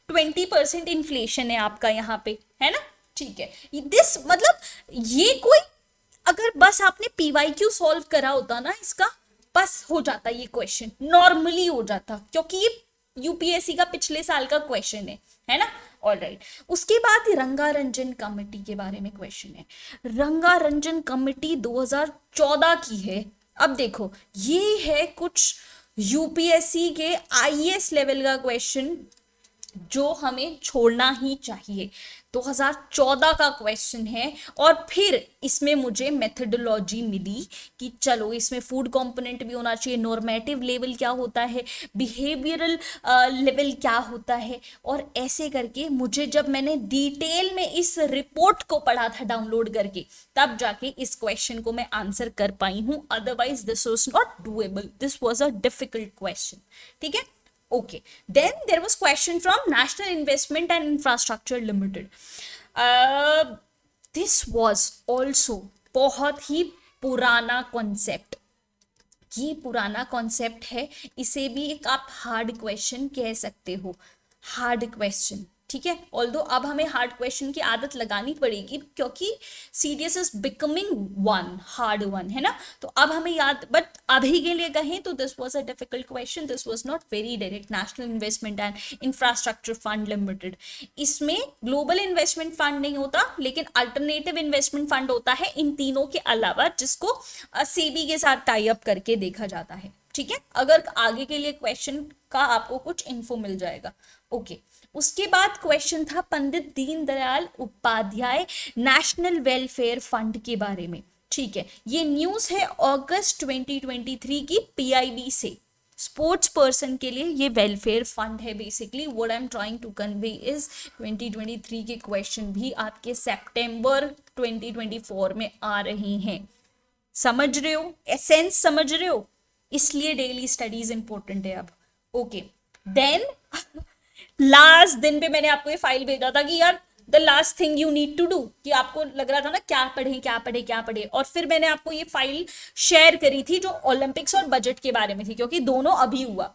20% इन्फ्लेशन है आपका यहाँ पे, है ना, ठीक है। दिस मतलब ये कोई, अगर बस आपने पीवाईक्यू सॉल्व करा होता ना इसका, बस हो जाता ये क्वेश्चन, नॉर्मली हो जाता, क्योंकि ये यूपीएससी का पिछले साल का क्वेश्चन है ना। ऑलराइट, उसके बाद रंगारंजन कमेटी के बारे में क्वेश्चन है। रंगारंजन कमेटी 2014 की है। अब देखो ये है कुछ यूपीएससी के आईएएस लेवल का क्वेश्चन जो हमें छोड़ना ही चाहिए। 2014 का क्वेश्चन है, और फिर इसमें मुझे मेथडोलॉजी मिली कि चलो इसमें फूड कंपोनेंट भी होना चाहिए, नॉर्मेटिव लेवल क्या होता है, बिहेवियरल लेवल क्या होता है, और ऐसे करके मुझे जब मैंने डिटेल में इस रिपोर्ट को पढ़ा था डाउनलोड करके, तब जाके इस क्वेश्चन को मैं आंसर कर पाई हूँ। Otherwise this was not doable, this was a difficult question, ठीक है। Okay. Then there was question from National Investment and Infrastructure Limited. This was also बहुत ही पुराना कॉन्सेप्ट, ये पुराना कॉन्सेप्ट है, इसे भी एक आप हार्ड क्वेश्चन कह सकते हो, हार्ड क्वेश्चन, ठीक है। ऑल्दो अब हमें हार्ड क्वेश्चन की आदत लगानी पड़ेगी क्योंकि CDS is becoming one hard one, है ना। तो अब हमें याद, बट अभी के लिए कहें तो this was a difficult question, this was not very direct. National investment and infrastructure fund limited, इसमें ग्लोबल इन्वेस्टमेंट फंड नहीं होता लेकिन अल्टरनेटिव इन्वेस्टमेंट फंड होता है इन तीनों के अलावा, जिसको सेबी के साथ टाई अप करके देखा जाता है, ठीक है। अगर आगे के लिए क्वेश्चन का आपको कुछ इन्फो मिल जाएगा। ओके, उसके बाद क्वेश्चन था Pandit Deendayal Upadhyay national welfare fund के बारे में, ठीक है। ये न्यूज है अगस्त 2023 की पीआईबी से। स्पोर्ट्स पर्सन के लिए ये वेलफेयर फंड है basically. What I am trying to convey is 2023 के क्वेश्चन भी आपके सितंबर 2024 में आ रहे हैं। समझ रहे हो, एसेंस समझ रहे हो, इसलिए डेली स्टडीज इंपॉर्टेंट है अब। ओके, देन लास्ट दिन पे मैंने आपको ये फाइल भेजा था कि यार the last thing you need to do, कि आपको लग रहा था ना क्या पढ़े क्या पढ़े क्या पढ़े, और फिर मैंने आपको ये फाइल शेयर करी थी जो ओलंपिक्स और बजट के बारे में थी, क्योंकि दोनों अभी हुआ।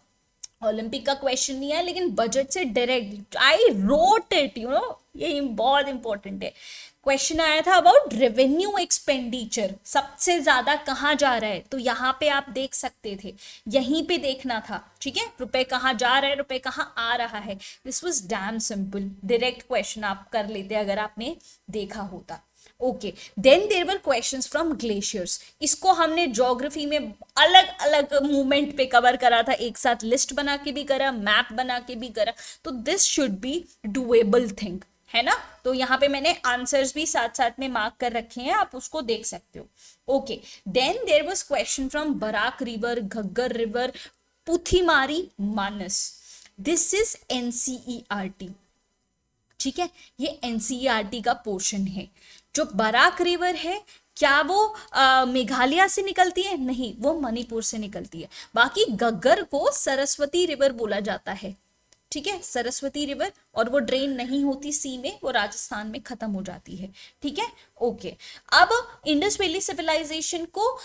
ओलंपिक का क्वेश्चन नहीं है लेकिन बजट से direct I wrote it, you know, ये बहुत इंपॉर्टेंट है। क्वेश्चन आया था अबाउट रेवेन्यू एक्सपेंडिचर, सबसे ज्यादा कहाँ जा रहा है, तो यहाँ पे आप देख सकते थे, यहीं पे देखना था, ठीक है। रुपए कहाँ जा रहे हैं, रुपए कहाँ आ रहा है। This was damn simple, direct question आप कर लेते अगर आपने देखा होता। Okay, then there were questions from glaciers. इसको हमने ज्योग्राफी में अलग अलग मूवमेंट पे कवर करा था, एक साथ लिस्ट बना के भी करा, मैप बना के भी करा, तो this should be doable thing, है ना। तो यहाँ पे मैंने आंसर्स भी साथ साथ में मार्क कर रखे हैं, आप उसको देख सकते हो। Okay, then there was question from Barak river, Ghaggar river, Puthimari, Manas. This is NCERT, ठीक है, ये एनसीईआरटी का पोर्शन है। जो बराक रिवर है, क्या वो मेघालय से निकलती है? नहीं, वो मणिपुर से निकलती है। बाकी घग्गर को सरस्वती रिवर बोला जाता है, ठीक है, सरस्वती रिवर, और वो ड्रेन नहीं होती सी में, वो राजस्थान में खत्म हो जाती है, ठीक है। ओके, अब इंडस वैली सिविलाइजेशन को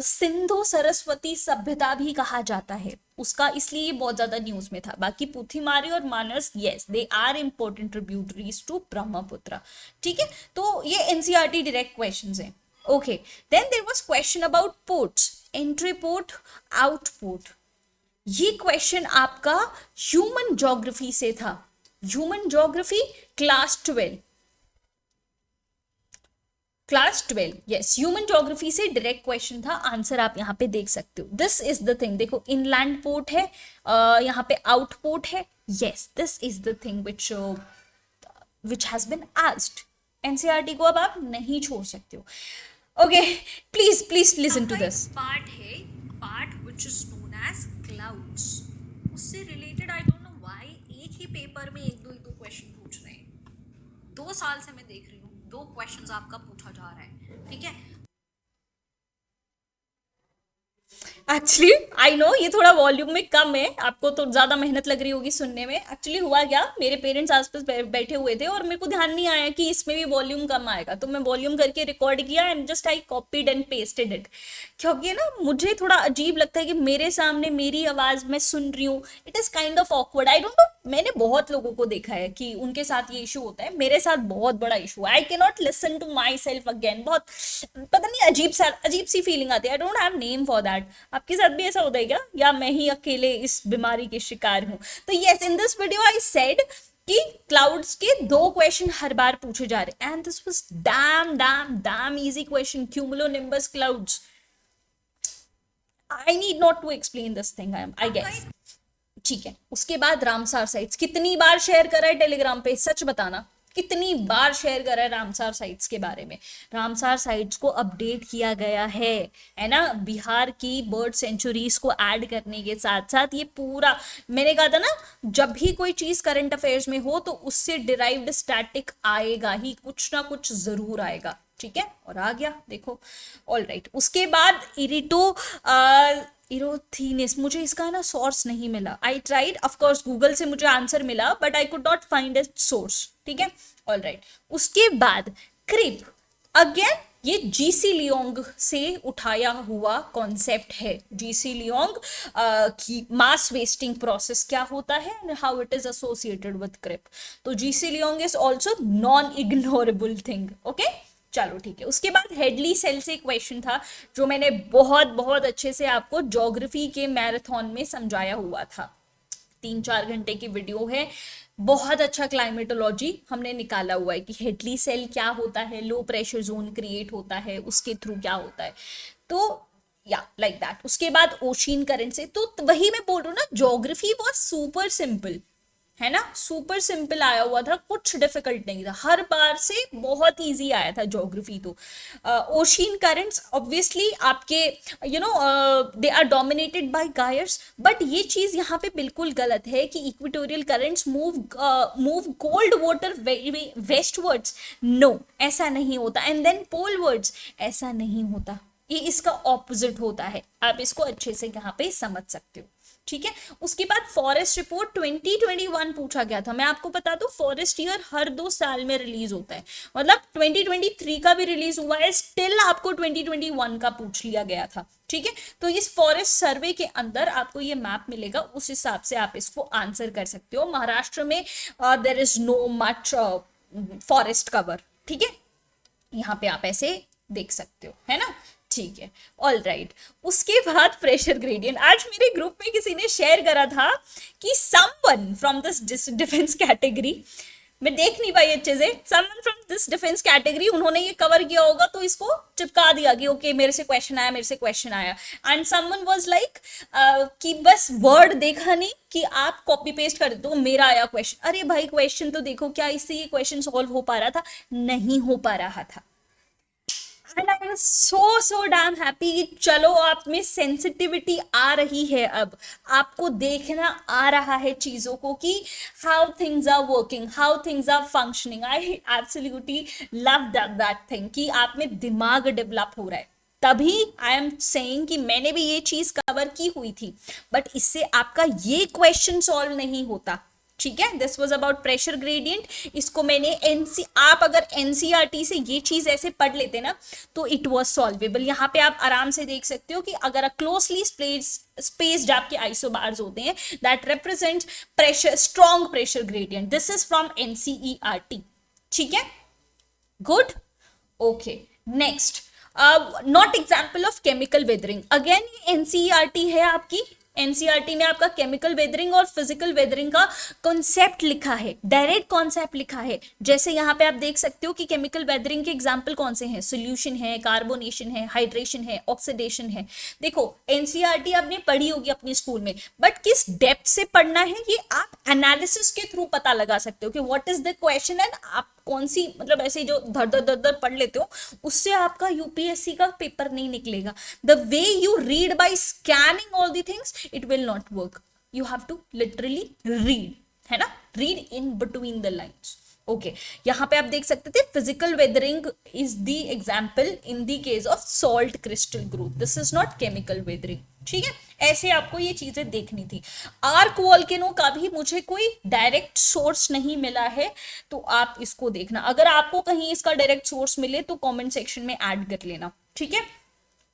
सिंधु सरस्वती सभ्यता भी कहा जाता है उसका, इसलिए ये बहुत ज्यादा न्यूज में था। बाकी पुथीमारी और Manas, yes, they are important tributaries to Brahmaputra, ठीक है। तो ये एनसीईआरटी डायरेक्ट क्वेश्चंस हैं। Okay, then there was question about ports, entry port, out port. ये क्वेश्चन आपका ह्यूमन ज्योग्राफी से था, human geography class 12, class 12, yes, human geography से डायरेक्ट क्वेश्चन था। आंसर आप यहाँ पे देख सकते हो। दिस इज द थिंग, देखो इनलैंड पोर्ट है, यहाँ पे आउट पोर्ट है, yes, this is the thing which has been asked. NCERT को अब आप नहीं छोड़ सकते हो। Okay, please please listen to this. Part है, part which is known as clouds. उससे related I don't know why एक ही पेपर में एक दो क्वेश्चन पूछ रहे हैं। 2 साल से मैं देख रही हूँ 2 क्वेश्चंस आपका पूछा जा रहा है, ठीक है। एक्चुअली आई नो ये थोड़ा वॉल्यूम में कम है, आपको तो ज्यादा मेहनत लग रही होगी सुनने में। एक्चुअली हुआ क्या, मेरे पेरेंट्स आसपास बैठे हुए थे और मेरे को ध्यान नहीं आया कि इसमें भी वॉल्यूम कम आएगा, तो मैं वॉल्यूम करके रिकॉर्ड किया and just I copied and pasted it. क्योंकि ना मुझे थोड़ा अजीब लगता है कि मेरे सामने मेरी आवाज मैं सुन रही हूँ, it is kind of awkward. I don't no, मैंने बहुत लोगों को देखा है कि उनके साथ ये इशू होता है, मेरे साथ बहुत बड़ा इशू है। I can not listen to my self again, बहुत पता नहीं अजीब सी फीलिंग आती है। I don't have name for that. आपके साथ भी ऐसा होता है क्या, या मैं ही अकेले इस बीमारी के शिकार हूं? तो yes, in this video I said कि क्लाउड्स के 2 क्वेश्चन हर बार पूछे जा रहे, and this was damn easy question, cumulonimbus clouds. I need not to explain this thing, I guess, ठीक है। उसके बाद रामसार साइट्स, कितनी बार शेयर करा है टेलीग्राम पे, सच बताना कितनी बार शेयर करा है रामसार साइट्स के बारे में। रामसार साइट्स को अपडेट किया गया है ना, बिहार की बर्ड सेंचुरीज को ऐड करने के साथ साथ ये पूरा, मैंने कहा था ना, जब भी कोई चीज करंट अफेयर्स में हो तो उससे डिराइव्ड स्टैटिक आएगा ही, कुछ ना कुछ जरूर आएगा, ठीक है, और आ गया देखो। ऑल राइट, उसके बाद इरोथीनेस, मुझे इसका ना सोर्स नहीं मिला। I tried, of course Google से मुझे आंसर मिला but I could not find a source, ठीक है। ऑल राइट, उसके बाद क्रिप, अगेन ये जीसी लियोंग से उठाया हुआ कॉन्सेप्ट है। जीसी लियोंग की मास वेस्टिंग प्रोसेस क्या होता है and how it is associated with creep. तो GC Leong is also non ignorable thing, okay. चलो ठीक है, उसके बाद हेडली सेल से क्वेश्चन था जो मैंने बहुत बहुत अच्छे से आपको ज्योग्राफी के मैराथन में समझाया हुआ था। 3-4 घंटे की वीडियो है, बहुत अच्छा क्लाइमेटोलॉजी हमने निकाला हुआ है कि हेडली सेल क्या होता है, लो प्रेशर जोन क्रिएट होता है, उसके थ्रू क्या होता है। तो या लाइक दैट। उसके बाद ओशियन करंट से, तो वही मैं बोल रहा हूँ ना, ज्योग्राफी वाज सुपर सिंपल, है ना, सुपर सिंपल आया हुआ था, कुछ डिफिकल्ट नहीं था, हर बार से बहुत इजी आया था ज्योग्राफी। तो ओशियन करंट्स ऑब्वियसली आपके they are dominated by gyres, but ये चीज यहाँ पे बिल्कुल गलत है कि equatorial currents move cold water westwards. No, ऐसा नहीं होता। एंड देन पोलवर्ड्स, ऐसा नहीं होता, ये इसका ऑपोजिट होता है। आप इसको अच्छे से यहाँ पे समझ सकते हो, ठीक है। उसके बाद फॉरेस्ट रिपोर्ट 2021 पूछा गया था। मैं आपको बता दूं, फॉरेस्ट ईयर हर 2 साल में रिलीज होता है, मतलब 2023 का भी रिलीज हुआ है, स्टिल आपको 2021 का पूछ लिया गया था, ठीक है। तो इस फॉरेस्ट सर्वे के अंदर आपको ये मैप मिलेगा, उस हिसाब से आप इसको आंसर कर सकते हो। महाराष्ट्र में there is no much forest cover, ठीक है, यहाँ पे आप ऐसे देख सकते हो, है ना, ठीक है। ऑल राइट, उसके बाद प्रेशर ग्रेडियंट। आज मेरे ग्रुप में किसी ने शेयर करा था कि someone from this defence category, मैं देख नहीं पाई अच्छे से, someone from this defence category, उन्होंने ये कवर किया होगा तो इसको चिपका दिया कि ओके मेरे से क्वेश्चन आया, मेरे से क्वेश्चन आया। एंड समवन वाज लाइक कि बस वर्ड देखा नहीं कि आप कॉपी पेस्ट कर देते हो, मेरा आया क्वेश्चन। अरे भाई क्वेश्चन तो देखो, क्या इससे ये क्वेश्चन सॉल्व हो पा रहा था? नहीं हो पा रहा था। And I was so damn happy. चलो आप में सेंसिटिविटी आ रही है, अब आपको देखना आ रहा है चीजों को कि how things are working, how things are functioning. I absolutely love that thing कि आप में दिमाग डेवलप हो रहा है। तभी आई एम सेइंग कि मैंने भी ये चीज कवर की हुई थी, बट इससे आपका ये क्वेश्चन सॉल्व नहीं होता, ठीक है। This was about pressure gradient. इसको मैंने आप अगर एनसीईआरटी से ये चीज ऐसे पढ़ लेते ना तो इट वॉज सॉल्वेबल। यहाँ पे आप आराम से देख सकते हो कि अगर क्लोजली स्पेस्ड आपके आइसोबार्स होते हैं that represent pressure, strong pressure gradient. This is from NCERT, ठीक है, good, okay. Next, not example of chemical weathering. Again ये एनसीईआरटी है आपकी, एनसीईआरटी में आपका केमिकल वेदरिंग और फिजिकल वेदरिंग का कॉन्सेप्ट लिखा है, डायरेक्ट कॉन्सेप्ट लिखा है। जैसे यहाँ पे आप देख सकते हो कि केमिकल वेदरिंग के एग्जाम्पल कौन से हैं, सोल्यूशन है, कार्बोनेशन है, हाइड्रेशन है, ऑक्सीडेशन है। देखो एनसीईआरटी आपने पढ़ी होगी अपने स्कूल में, बट किस डेप्थ से पढ़ना है ये आप एनालिसिस के थ्रू पता लगा सकते हो कि what is the question and आप कौन सी, मतलब ऐसे जो धर धर पढ़ लेते हो उससे आपका यूपीएससी का पेपर नहीं निकलेगा। The way you read by scanning all the things, it will not work. You have to literally read, है ना, read in between the lines, okay. यहाँ पे आप देख सकते थे physical weathering is the example in the case of salt crystal growth, this is not chemical weathering, ठीक है। ऐसे आपको ये चीजें देखनी थी। आर्क वॉल्केनो का भी मुझे कोई डायरेक्ट सोर्स नहीं मिला है, तो आप इसको देखना। अगर आपको कहीं इसका डायरेक्ट सोर्स मिले तो कमेंट सेक्शन में ऐड कर लेना, ठीक है।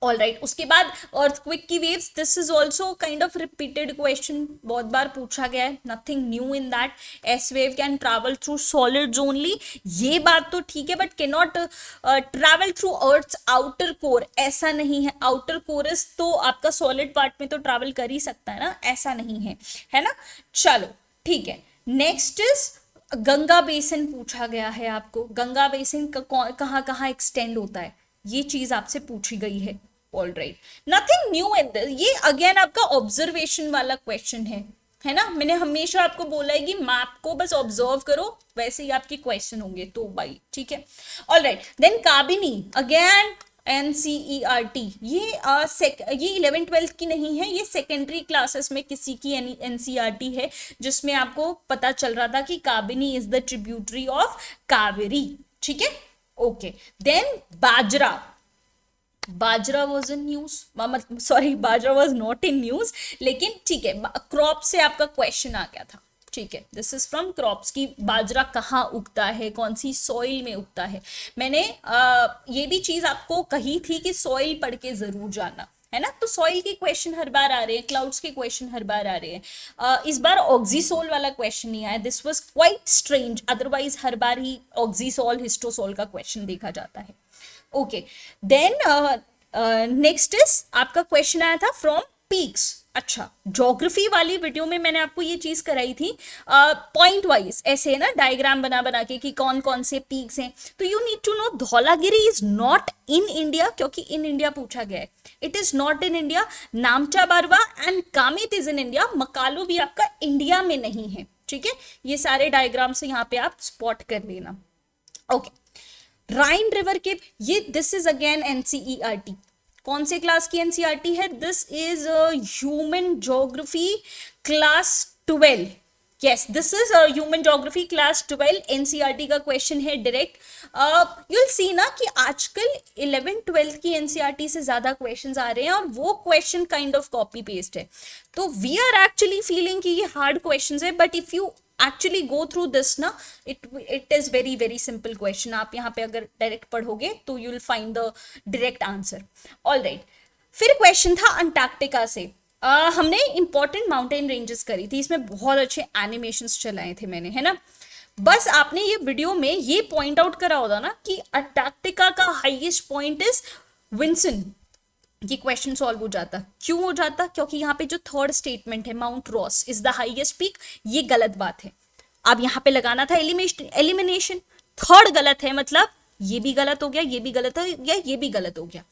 ऑल राइट, उसके बाद अर्थक्वेक की waves, this is also kind of repeated question, बहुत बार पूछा गया है, nothing new in that. S wave can travel through solids only, ये बात तो ठीक है, but can not travel through earth's outer core, ऐसा नहीं है। आउटर कोरस तो आपका सॉलिड पार्ट में तो ट्रैवल कर ही सकता है ना, ऐसा नहीं है, है ना। चलो ठीक है, नेक्स्ट इज गंगा बेसिन पूछा गया है आपको। गंगा बेसिन कहाँ कहाँ एक्सटेंड होता है, ये चीज आपसे पूछी गई है। All right, nothing new in this, ये अगेन आपका ऑब्जर्वेशन वाला क्वेश्चन है ना। मैंने हमेशा आपको बोला है कि मैप को बस ऑब्जर्व करो, वैसे ही आपके क्वेश्चन होंगे, तो भाई ठीक है। All right, then Kabini, again NCERT, ये 11th-12th की नहीं है, ये सेकेंडरी क्लासेस में किसी की एनसीईआरटी है, जिसमें आपको पता चल रहा था कि Kabini is the tributary of Kaveri, ठीक है। Okay, then bajra. Bajra was in news, sorry bajra was not in news, लेकिन ठीक है, क्रॉप से आपका क्वेश्चन आ गया था. ठीक है, दिस इज फ्रॉम क्रॉप्स की बाजरा कहाँ उगता है, कौन सी सॉइल में उगता है. मैंने ये भी चीज आपको कही थी कि सॉइल पढ़ के जरूर जाना है ना. तो सॉइल के क्वेश्चन हर बार आ रहे हैं, क्लाउड्स के क्वेश्चन हर बार आ रहे हैं. इस बार ऑक्सीसोल वाला क्वेश्चन नहीं आया. This was quite strange, otherwise हर बार ही ऑक्सीसोल हिस्टोसोल का क्वेश्चन देखा जाता है. ओके, देन नेक्स्ट इज आपका क्वेश्चन आया था फ्रॉम पीक्स. अच्छा, ज्योग्राफी वाली वीडियो में मैंने आपको ये चीज कराई थी पॉइंट वाइज, ऐसे है ना, डायग्राम बना बना के कि कौन कौन से पीक्स हैं. तो you need to know Dhaulagiri is not in India, क्योंकि इन इंडिया पूछा गया है. It is not in India. Namcha Barwa and Kamet is in India. Makalu भी आपका इंडिया में नहीं है. ठीक है, ये सारे डायग्राम से यहाँ पे आप स्पॉट कर लेना. ओके, राइन रिवर के ये, दिस इज अगेन एनसीईआरटी. कौन से क्लास की एनसीईआरटी है? This is human geography class 12. Yes, this is human geography class 12. NCERT का क्वेश्चन है डायरेक्ट. यू विल सी ना कि आजकल 11th-12th की एनसीईआरटी से ज्यादा क्वेश्चंस आ रहे हैं और वो question kind of copy paste है. तो वी आर एक्चुअली फीलिंग कि ये हार्ड क्वेश्चंस है, but if you actually go through this ना, it is very very simple question. आप यहाँ पे अगर डायरेक्ट पढ़ोगे तो you will find the direct answer. All right, फिर क्वेश्चन था अंटार्कटिका से. हमने इंपॉर्टेंट माउंटेन रेंजेस करी थी, इसमें बहुत अच्छे एनिमेशंस चलाए थे मैंने, है ना. बस आपने ये वीडियो में ये पॉइंट आउट करा होता ना कि अंटार्कटिका का हाईएस्ट पॉइंट इज विंसन. ये क्वेश्चन सॉल्व हो जाता. क्यों हो जाता? क्योंकि यहाँ पे जो थर्ड स्टेटमेंट है, mount Ross is the highest peak, ये गलत बात है. अब यहाँ पे लगाना था एलिमिनेशन. थर्ड गलत है, मतलब ये भी गलत हो गया, ये भी गलत हो गया, ये भी गलत हो गया.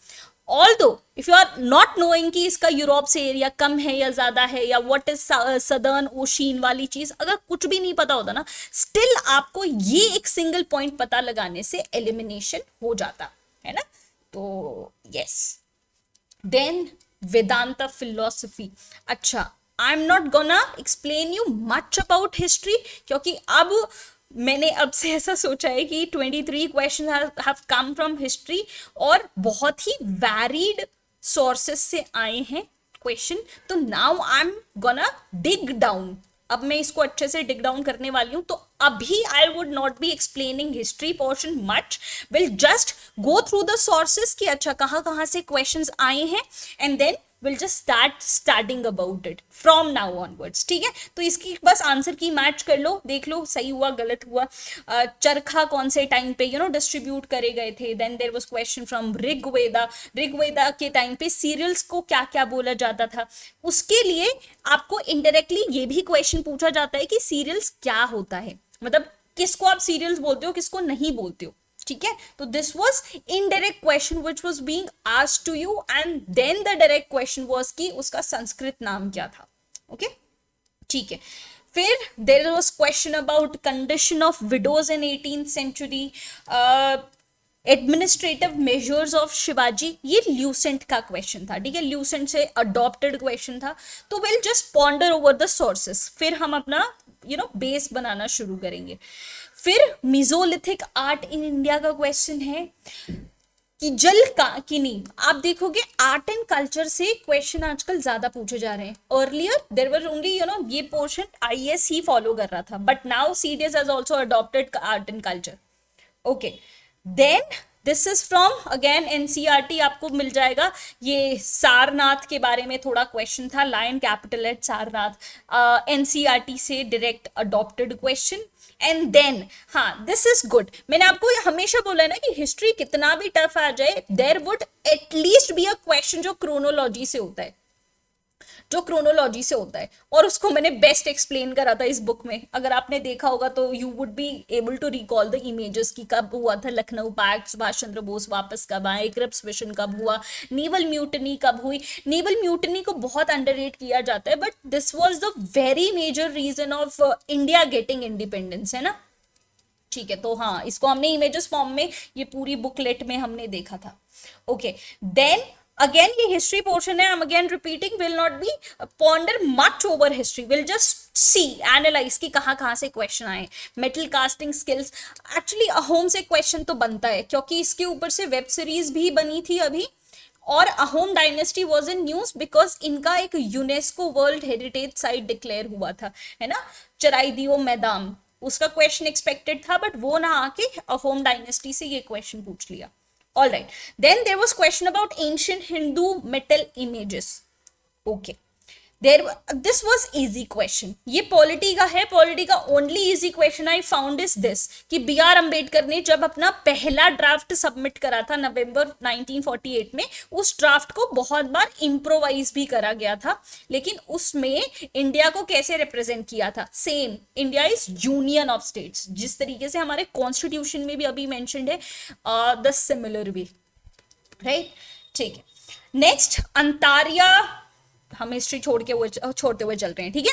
Although if you are not knowing कि इसका यूरोप से एरिया कम है या ज्यादा है, या व्हाट इज सदर्न ओशियन वाली चीज, अगर कुछ भी नहीं पता होता ना, स्टिल आपको ये एक सिंगल पॉइंट पता लगाने से एलिमिनेशन हो जाता है ना. तो यस, देन वेदांता फिलोसफी. अच्छा, I am not gonna explain you much about history, क्योंकि अब मैंने अब से ऐसा सोचा है कि 23 question have come from history और बहुत ही वैरिड सोर्सेस से आए हैं क्वेश्चन. तो now I am gonna dig down. अब मैं इसको अच्छे से डिग डाउन करने वाली हूं. तो अभी I would not be explaining history portion much, will just go through the sources कि अच्छा कहाँ कहाँ से क्वेश्चंस आए हैं, and then will just starting about it from now onwards. ठीक है, तो इसकी बस आंसर की मैच कर लो, देख लो सही हुआ गलत हुआ. चरखा कौन से टाइम पे डिस्ट्रीब्यूट करे गए थे. Then there was question from Rigveda. Rigveda के टाइम पे सीरियल्स को क्या क्या बोला जाता था. उसके लिए आपको इनडायरेक्टली ये भी क्वेश्चन पूछा जाता है कि सीरियल्स क्या होता है, मतलब किसको आप सीरियल्स बोलते हो, किसको नहीं बोलते हो. ठीक है, तो this was indirect question which was being asked to you, and then the direct question was कि उसका संस्कृत नाम क्या था. ओके, ठीक है. फिर there was question about condition of widows in 18th century. Administrative measures of Shivaji, ये ल्यूसेंट का क्वेश्चन था. ठीक है, ल्यूसेंट से अडॉप्टेड क्वेश्चन था. तो will just ponder over the sources, फिर हम अपना बेस बनाना शुरू करेंगे. फिर मिजोलिथिक आर्ट इन इंडिया का क्वेश्चन है कि जल का कि नहीं. आप देखोगे आर्ट एंड कल्चर से क्वेश्चन आजकल ज्यादा पूछे जा रहे हैं. अर्लियर देयर वर ओनली ये पोर्शन आईएएस ही फॉलो कर रहा था, but now CDS has also adopted art and culture. Okay, then this is from again NCERT, आपको मिल जाएगा. ये सारनाथ के बारे में थोड़ा क्वेश्चन था, lion capital at Sarnath. NCERT से direct adopted question. And then हाँ, दिस इज गुड. मैंने आपको हमेशा बोला है ना कि हिस्ट्री कितना भी टफ आ जाए, there would at least be a question जो क्रोनोलॉजी से होता है, और उसको मैंने बेस्ट एक्सप्लेन करा था इस बुक में. अगर आपने देखा होगा तो you would be able to recall the images की कब हुआ था लखनऊ पैक्ट, सुभाष चंद्र बोस वापस कब आए, क्रिप्स मिशन कब हुआ, नेवल म्यूटनी कब हुई. नेवल म्यूटनी को बहुत अंडररेट किया जाता है, but this was the very major reason of India getting independence, है ना. ठीक है, तो हाँ, इसको हमने इमेजेस फॉर्म में ये पूरी बुकलेट में हमने देखा था. ओके, देन अगेन ये हिस्ट्री पोर्शन है. I am again repeating, will not B ponder much over history, will just see analyse की कहाँ कहाँ से क्वेश्चन आए, metal casting skills. Actually Ahom से क्वेश्चन तो बनता है क्योंकि इसके ऊपर से वेब सीरीज भी बनी थी अभी, और Ahom dynasty was in news because इनका एक UNESCO world heritage site declare हुआ था, है ना, चराइदियो मैदान, उसका क्वेश्चन एक्सपेक्टेड था, बट वो ना आके अहोम डायनेस्टी से ये क्वेश्चन पूछ लिया। All right, then there was question about ancient Hindu metal images. Okay, this was easy question, ये पॉलिटी का है, पॉलिटी का only easy question I found is this कि बी आर अम्बेडकर ने जब अपना पहला ड्राफ्ट सबमिट करा था नवंबर 1948 में, उस ड्राफ्ट को बहुत बार इम्प्रोवाइज भी करा गया था, लेकिन उसमें इंडिया को कैसे रिप्रेजेंट किया था, same, India is union of states, जिस तरीके से हमारे कॉन्स्टिट्यूशन में भी अभी मेंशन्ड है, द सिमिलर वे, राइट। ठीक है, नेक्स्ट अंतारिया, हम हिस्ट्री छोड़ते हुए चल रहे हैं, ठीक है।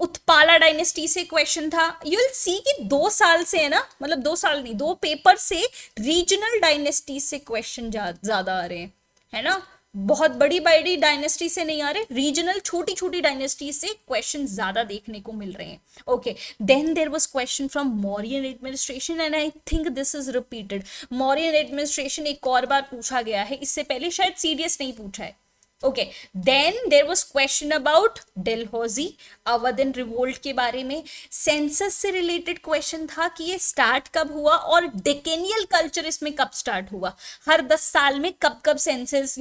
उत्पाला डायनेस्टी से क्वेश्चन था, यू विल सी कि 2 साल से है ना, मतलब 2 साल नहीं, 2 पेपर से रीजनल डायनेस्टी से क्वेश्चन ज्यादा आ रहे हैं, है ना, बहुत बड़ी बड़ी डायनेस्टी से नहीं आ रहे, रीजनल छोटी छोटी डायनेस्टी से क्वेश्चन ज्यादा देखने को मिल रहे हैं। Okay, then there was question from Mauryan administration and I think this is repeated. Mauryan administration एक और बार पूछा गया है, इससे पहले शायद सीडीएस नहीं पूछा है। Okay, then there was question about Dalhousie अवधन रिवोल्ट के बारे में। सेंसस से रिलेटेड क्वेश्चन था कि ये स्टार्ट कब हुआ और डेकेनियल कल्चर इसमें कब स्टार्ट हुआ, हर 10 साल में कब कब सेंसस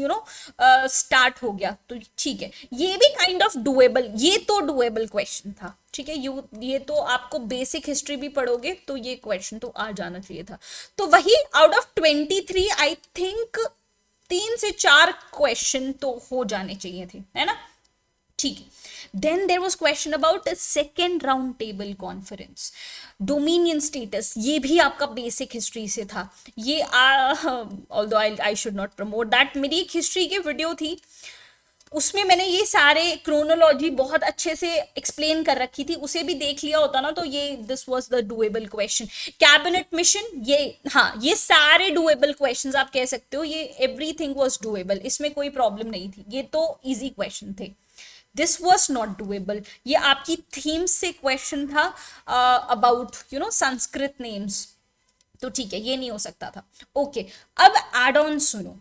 स्टार्ट हो गया। तो ठीक है, ये भी काइंड ऑफ डुएबल, ये तो डुएबल क्वेश्चन था, ठीक है। ये तो आपको बेसिक हिस्ट्री भी पढ़ोगे तो ये क्वेश्चन तो आ जाना चाहिए था। तो वही आउट ऑफ 23 आई थिंक 3 से 4 क्वेश्चन तो हो जाने चाहिए थे, है ना, ठीक है। Then there was question about second round table conference, dominion status, ये भी आपका बेसिक हिस्ट्री से था। ये although I should not promote that, मेरी एक हिस्ट्री की वीडियो थी, उसमें मैंने ये सारे क्रोनोलॉजी बहुत अच्छे से एक्सप्लेन कर रखी थी, उसे भी देख लिया होता ना तो ये this was the doable question. Cabinet mission, ये हाँ, ये सारे डुएबल क्वेश्चंस आप कह सकते हो, ये एवरीथिंग वाज डुएबल, इसमें कोई प्रॉब्लम नहीं थी, ये तो इजी क्वेश्चन थे। दिस वॉज नॉट डुएबल, ये आपकी थीम से क्वेश्चन था अबाउट संस्कृत नेम्स, तो ठीक है, ये नहीं हो सकता था। ओके, अब एड ऑन सुनो,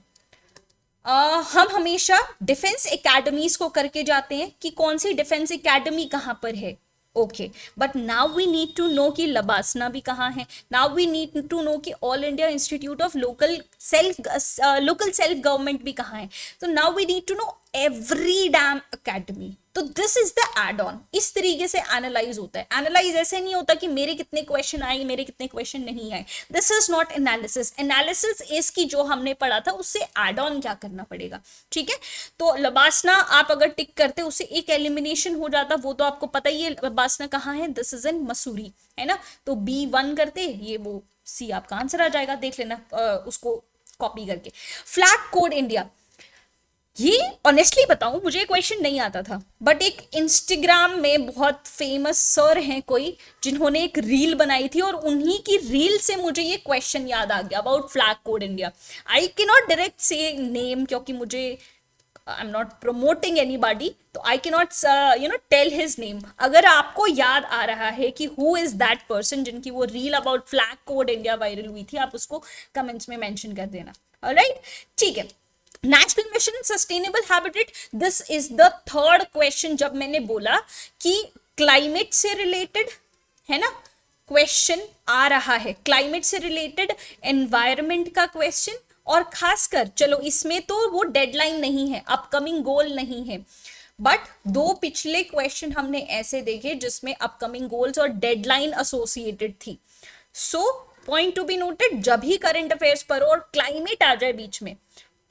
हम हमेशा डिफेंस एकेडमीज को करके जाते हैं कि कौन सी डिफेंस एकेडमी कहाँ पर है। Okay, but now we need to know कि लबासना भी कहाँ है, now we need to know कि all India institute of local self government भी कहाँ है। तो now we need to know every damn academy. तो this is the add on, इस तरीके से एनालाइज होता है। एनालाइज ऐसे नहीं होता कि मेरे कितने क्वेश्चन आए, मेरे कितने क्वेश्चन नहीं आए। This is not analysis, analysis is की जो हमने पढ़ा था उससे एड ऑन क्या करना पड़ेगा, ठीक है। तो लबासना आप अगर टिक करते उससे एक एलिमिनेशन हो जाता, वो तो आपको पता ही है लबासना कहाँ है, दिस इज इन मसूरी, है ना। तो B1 करते, ये वो C आपका आंसर आ जाएगा, देख लेना उसको कॉपी करके। फ्लैग कोड इंडिया, ये ऑनेस्टली बताऊं मुझे क्वेश्चन नहीं आता था, बट एक इंस्टाग्राम में बहुत फेमस सर हैं कोई, जिन्होंने एक रील बनाई थी और उन्हीं की रील से मुझे ये क्वेश्चन याद आ गया about flag code India. I can not direct से नेम क्योंकि मुझे I am not promoting anybody, तो I can not tell his name. अगर आपको याद आ रहा है कि हु इज दैट पर्सन जिनकी वो reel about flag code India viral हुई थी, आप उसको कमेंट्स में मेंशन कर देना, ऑलराइट, ठीक है। National mission sustainable habitat, this is the third question. जब मैंने बोला कि क्लाइमेट से रिलेटेड है ना क्वेश्चन आ रहा है, क्लाइमेट से रिलेटेड एनवायरमेंट का क्वेश्चन, और खासकर चलो इसमें तो वो डेडलाइन नहीं है, अपकमिंग गोल नहीं है, बट 2 पिछले क्वेश्चन हमने ऐसे देखे जिसमें अपकमिंग गोल्स और डेडलाइन एसोसिएटेड थी। So point to be noted, जब ही करंट अफेयर्स पर और क्लाइमेट आ जाए बीच में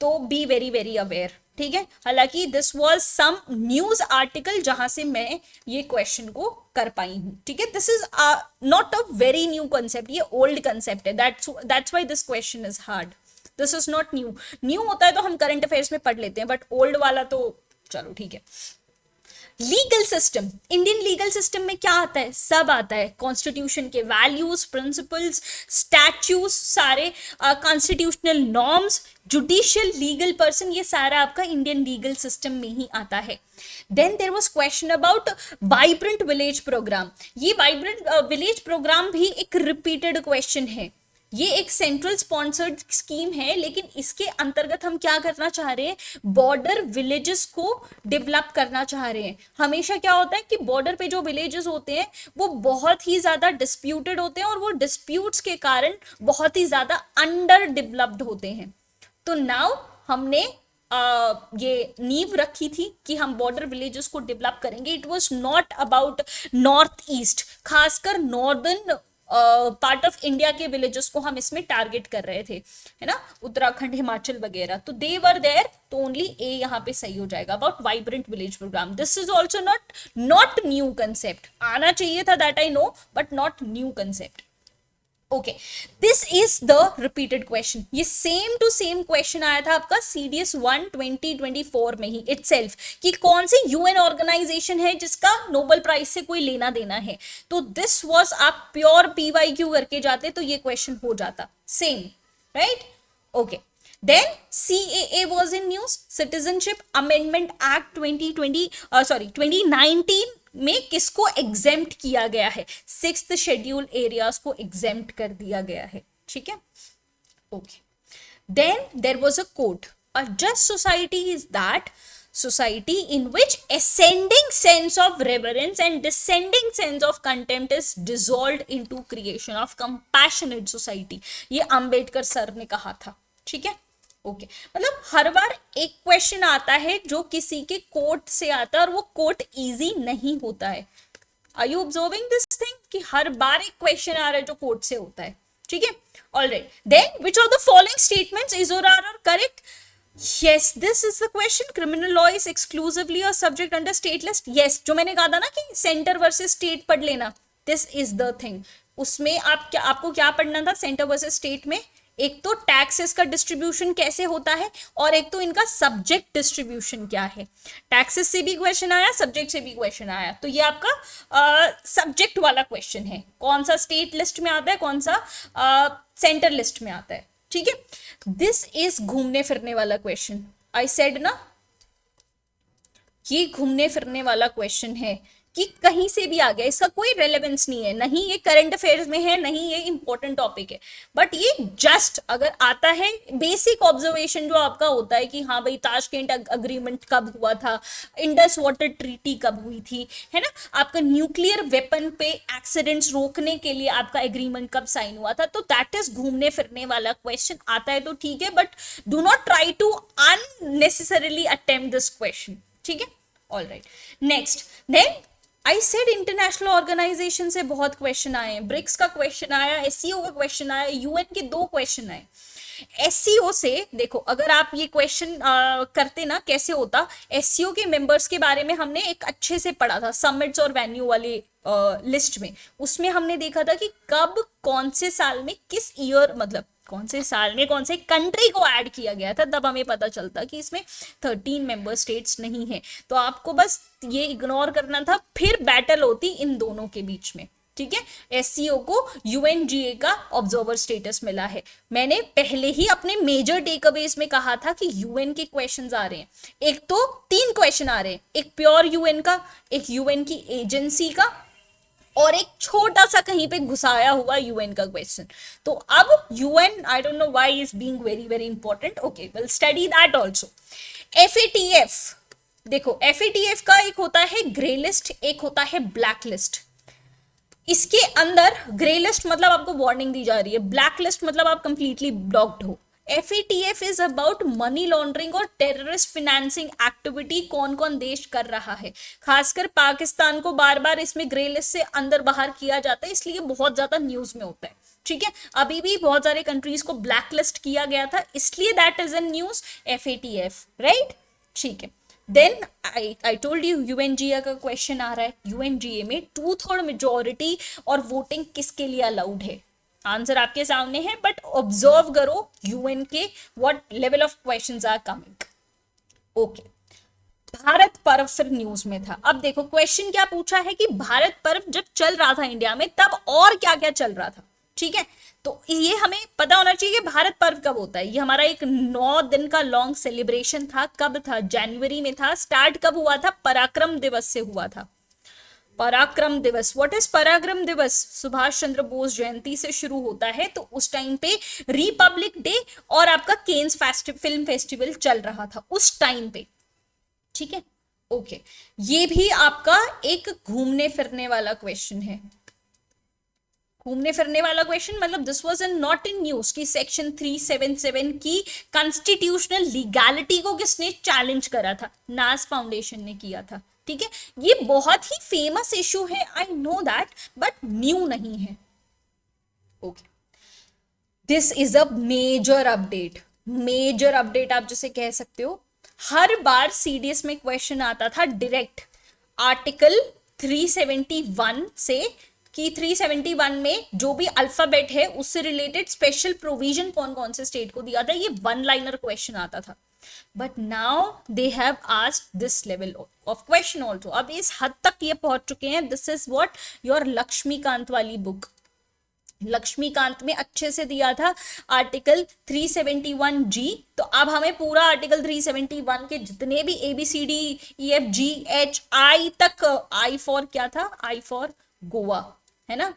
तो बी वेरी वेरी अवेयर, ठीक है। हालांकि this was some news article जहां से मैं ये क्वेश्चन को कर पाई हूं, ठीक है। This is not a very new concept, ये ओल्ड कंसेप्ट है, that's why this question is hard. This is not new, new होता है तो हम करंट अफेयर्स में पढ़ लेते हैं, बट ओल्ड वाला तो चलो ठीक है। Legal system, Indian legal system में क्या आता है? सब आता है, कॉन्स्टिट्यूशन के वैल्यूज, प्रिंसिपल्स, स्टैट्यूज, सारे constitutional norms, judicial legal person, ये सारा आपका इंडियन लीगल सिस्टम में ही आता है. Then there was question about vibrant village programme. ये वाइब्रेंट विलेज प्रोग्राम भी एक रिपीटेड क्वेश्चन है. ये एक सेंट्रल स्पॉन्सर्ड स्कीम है, लेकिन इसके अंतर्गत हम क्या करना चाह रहे हैं? बॉर्डर विलेजेस को डेवलप करना चाह रहे हैं. हमेशा क्या होता है कि बॉर्डर पे जो विलेजेस होते हैं वो बहुत ही ज्यादा डिस्प्यूटेड होते हैं और वो डिस्प्यूट्स के कारण बहुत ही ज्यादा अंडर डेवलप्ड होते हैं. तो नाउ हमने ये नींव रखी थी कि हम बॉर्डर विलेजेस को डेवलप करेंगे. It was not about north east, खासकर नॉर्दर्न पार्ट ऑफ इंडिया के विलेजेस को हम इसमें टारगेट कर रहे थे, है ना, उत्तराखंड, हिमाचल वगैरह. तो दे वर देयर, तो ओनली ए यहाँ पे सही हो जाएगा. About vibrant village programme. This is also not new concept. आना चाहिए था, that I know, but not new concept. Okay, this is the repeated question. ये सेम टू सेम क्वेश्चन आया था आपका CDS 1 2024 में ही इटसेल्फ, कि कौन सी यूएन ऑर्गेनाइजेशन है जिसका नोबेल प्राइज से कोई लेना देना है. तो दिस वाज, आप प्योर PYQ करके जाते तो ये क्वेश्चन हो जाता same, right. Okay, then CAA was in news. Citizenship Amendment Act 2019 में किसको एग्जेम्प्ट किया गया है? 6th शेड्यूल एरियाज को एग्जेम्प्ट कर दिया गया है. ठीक है, okay. Then there was a quote. A just society is that society in which ascending sense of reverence and descending sense of contempt is dissolved into creation of compassionate society. ये Ambedkar sir ने कहा था. ठीक है, okay. मतलब हर बार एक question आता है जो किसी के कोट से आता है और वो कोट इजी नहीं होता है. Are you observing this thing कि हर बार एक क्वेश्चन आ रहा है जो कोट से होता है. ठीक है, alright. Then which of the following statements is और are correct? Yes, this is the question. Criminal law is exclusively a subject under state list. Yes, जो मैंने कहा था ना कि सेंटर वर्सेस स्टेट पढ़ लेना. This is the thing. उसमें आपको क्या पढ़ना था सेंटर वर्सेस स्टेट में? एक तो टैक्सेस का डिस्ट्रीब्यूशन कैसे होता है और एक तो इनका सब्जेक्ट डिस्ट्रीब्यूशन क्या है. टैक्सेस से भी क्वेश्चन आया, सब्जेक्ट से भी क्वेश्चन आया. तो ये आपका सब्जेक्ट वाला क्वेश्चन है. कौन सा स्टेट लिस्ट में आता है, कौन सा सेंटर लिस्ट में आता है. ठीक है, दिस इज घूमने फिरने वाला क्वेश्चन. आई सेड ना, ये घूमने फिरने वाला क्वेश्चन है कि कहीं से भी आ गया, इसका कोई रेलेवेंस नहीं है, नहीं ये करंट अफेयर्स में है, नहीं ये इंपॉर्टेंट टॉपिक है, बट ये जस्ट अगर आता है बेसिक ऑब्जर्वेशन जो आपका होता है कि हाँ भाई ताशकेंट अग्रीमेंट कब हुआ था, इंडस वाटर ट्रीटी कब हुई थी, है ना, आपका न्यूक्लियर वेपन पे एक्सीडेंट्स रोकने के लिए आपका एग्रीमेंट कब साइन हुआ था. तो दैट इज घूमने फिरने वाला क्वेश्चन. आता है तो ठीक है, but do not try to unnecessarily attempt this question. ठीक है, alright. Next, then I said international organisation से बहुत क्वेश्चन आए हैं. ब्रिक्स का क्वेश्चन आया, SCO का क्वेश्चन आया, UN के 2 क्वेश्चन आए. SCO से देखो, अगर आप ये क्वेश्चन करते ना कैसे होता, SCO के मेंबर्स के बारे में हमने एक अच्छे से पढ़ा था समिट्स और वेन्यू वाली लिस्ट में. उसमें हमने देखा था कि कब कौन से साल में किस ईयर, मतलब कौन से साल में कौन से कंट्री को ऐड किया गया था. तब हमें पता चलता कि इसमें 13 मेंबर स्टेट्स नहीं है. तो आपको बस ये इग्नोर करना था, फिर बैटल होती इन दोनों के बीच में. ठीक है, SCO को UNGA का ऑब्जर्वर स्टेटस मिला है. मैंने पहले ही अपने मेजर टेकअवेज में कहा था कि UN के क्वेश्चंस आ रहे हैं. एक तो 3 क्वेश्चन आ रहे हैं, एक प्योर UN का, एक UN की एजेंसी का, और एक छोटा सा कहीं पे घुसाया हुआ UN का क्वेश्चन. तो अब UN, I don't know why is being very very important. Okay, will study that also. FATF देखो, FATF का एक होता है ग्रे लिस्ट, एक होता है ब्लैक लिस्ट. इसके अंदर ग्रे लिस्ट मतलब आपको वार्निंग दी जा रही है, ब्लैक लिस्ट मतलब आप कंप्लीटली ब्लॉक्ड हो. FATF is about money laundering और टेररिस्ट फिनेंसिंग एक्टिविटी कौन कौन देश कर रहा है. खासकर पाकिस्तान को बार बार इसमें ग्रे लिस्ट से अंदर बाहर किया जाता है, इसलिए बहुत ज्यादा न्यूज में होता है. ठीक है, अभी भी बहुत सारे कंट्रीज को ब्लैक लिस्ट किया गया था, इसलिए that is in news FATF, right. ठीक है, then I told you UNGA का क्वेश्चन आ रहा है. UNGA में 2/3 मेजोरिटी और वोटिंग किसके लिए अलाउड है. आंसर आपके सामने है, बट ऑब्जर्व करो UN के what level of questions are coming. Okay, Bharat Parv फिर न्यूज में था। अब देखो क्वेश्चन क्या पूछा है कि भारत पर्व जब चल रहा था इंडिया में तब और क्या क्या चल रहा था, ठीक है। तो ये हमें पता होना चाहिए कि भारत पर्व कब होता है। ये हमारा एक 9 दिन का लॉन्ग सेलिब्रेशन था। कब था? जनवरी में था। स्टार्ट कब हुआ था? पराक्रम दिवस से हुआ था। पराक्रम दिवस, व्हाट इज पराक्रम दिवस? सुभाष चंद्र बोस जयंती से शुरू होता है। तो उस टाइम पे रिपब्लिक डे और आपका केन्स फिल्म फेस्टिवल चल रहा था उस टाइम पे, ठीक है। ओके, ये भी आपका एक घूमने फिरने वाला क्वेश्चन है। घूमने फिरने वाला क्वेश्चन मतलब this was in not in news की सेक्शन 377 की कॉन्स्टिट्यूशनल लीगैलिटी को किसने चैलेंज करा था? नास फाउंडेशन ने किया था, ठीक है। ये बहुत ही फेमस इशू है, I know that, but new नहीं है। Okay, this is a major update. Major update आप जिसे कह सकते हो। हर बार सीडीएस में क्वेश्चन आता था डायरेक्ट आर्टिकल 371 से कि 371 में जो भी अल्फाबेट है उससे रिलेटेड स्पेशल प्रोविजन कौन कौन से स्टेट को दिया था, ये वन लाइनर क्वेश्चन आता था। But now they have asked this level of question also. अब इस हद तक ये पहुंच चुके हैं। This is what your Laxmikanth वाली बुक। लक्ष्मीकांत में अच्छे से दिया था आर्टिकल 371G। तो अब हमें पूरा आर्टिकल 371 के जितने भी ABCDEFGHI तक, आई फॉर क्या था? आई फॉर गोवा, है ना,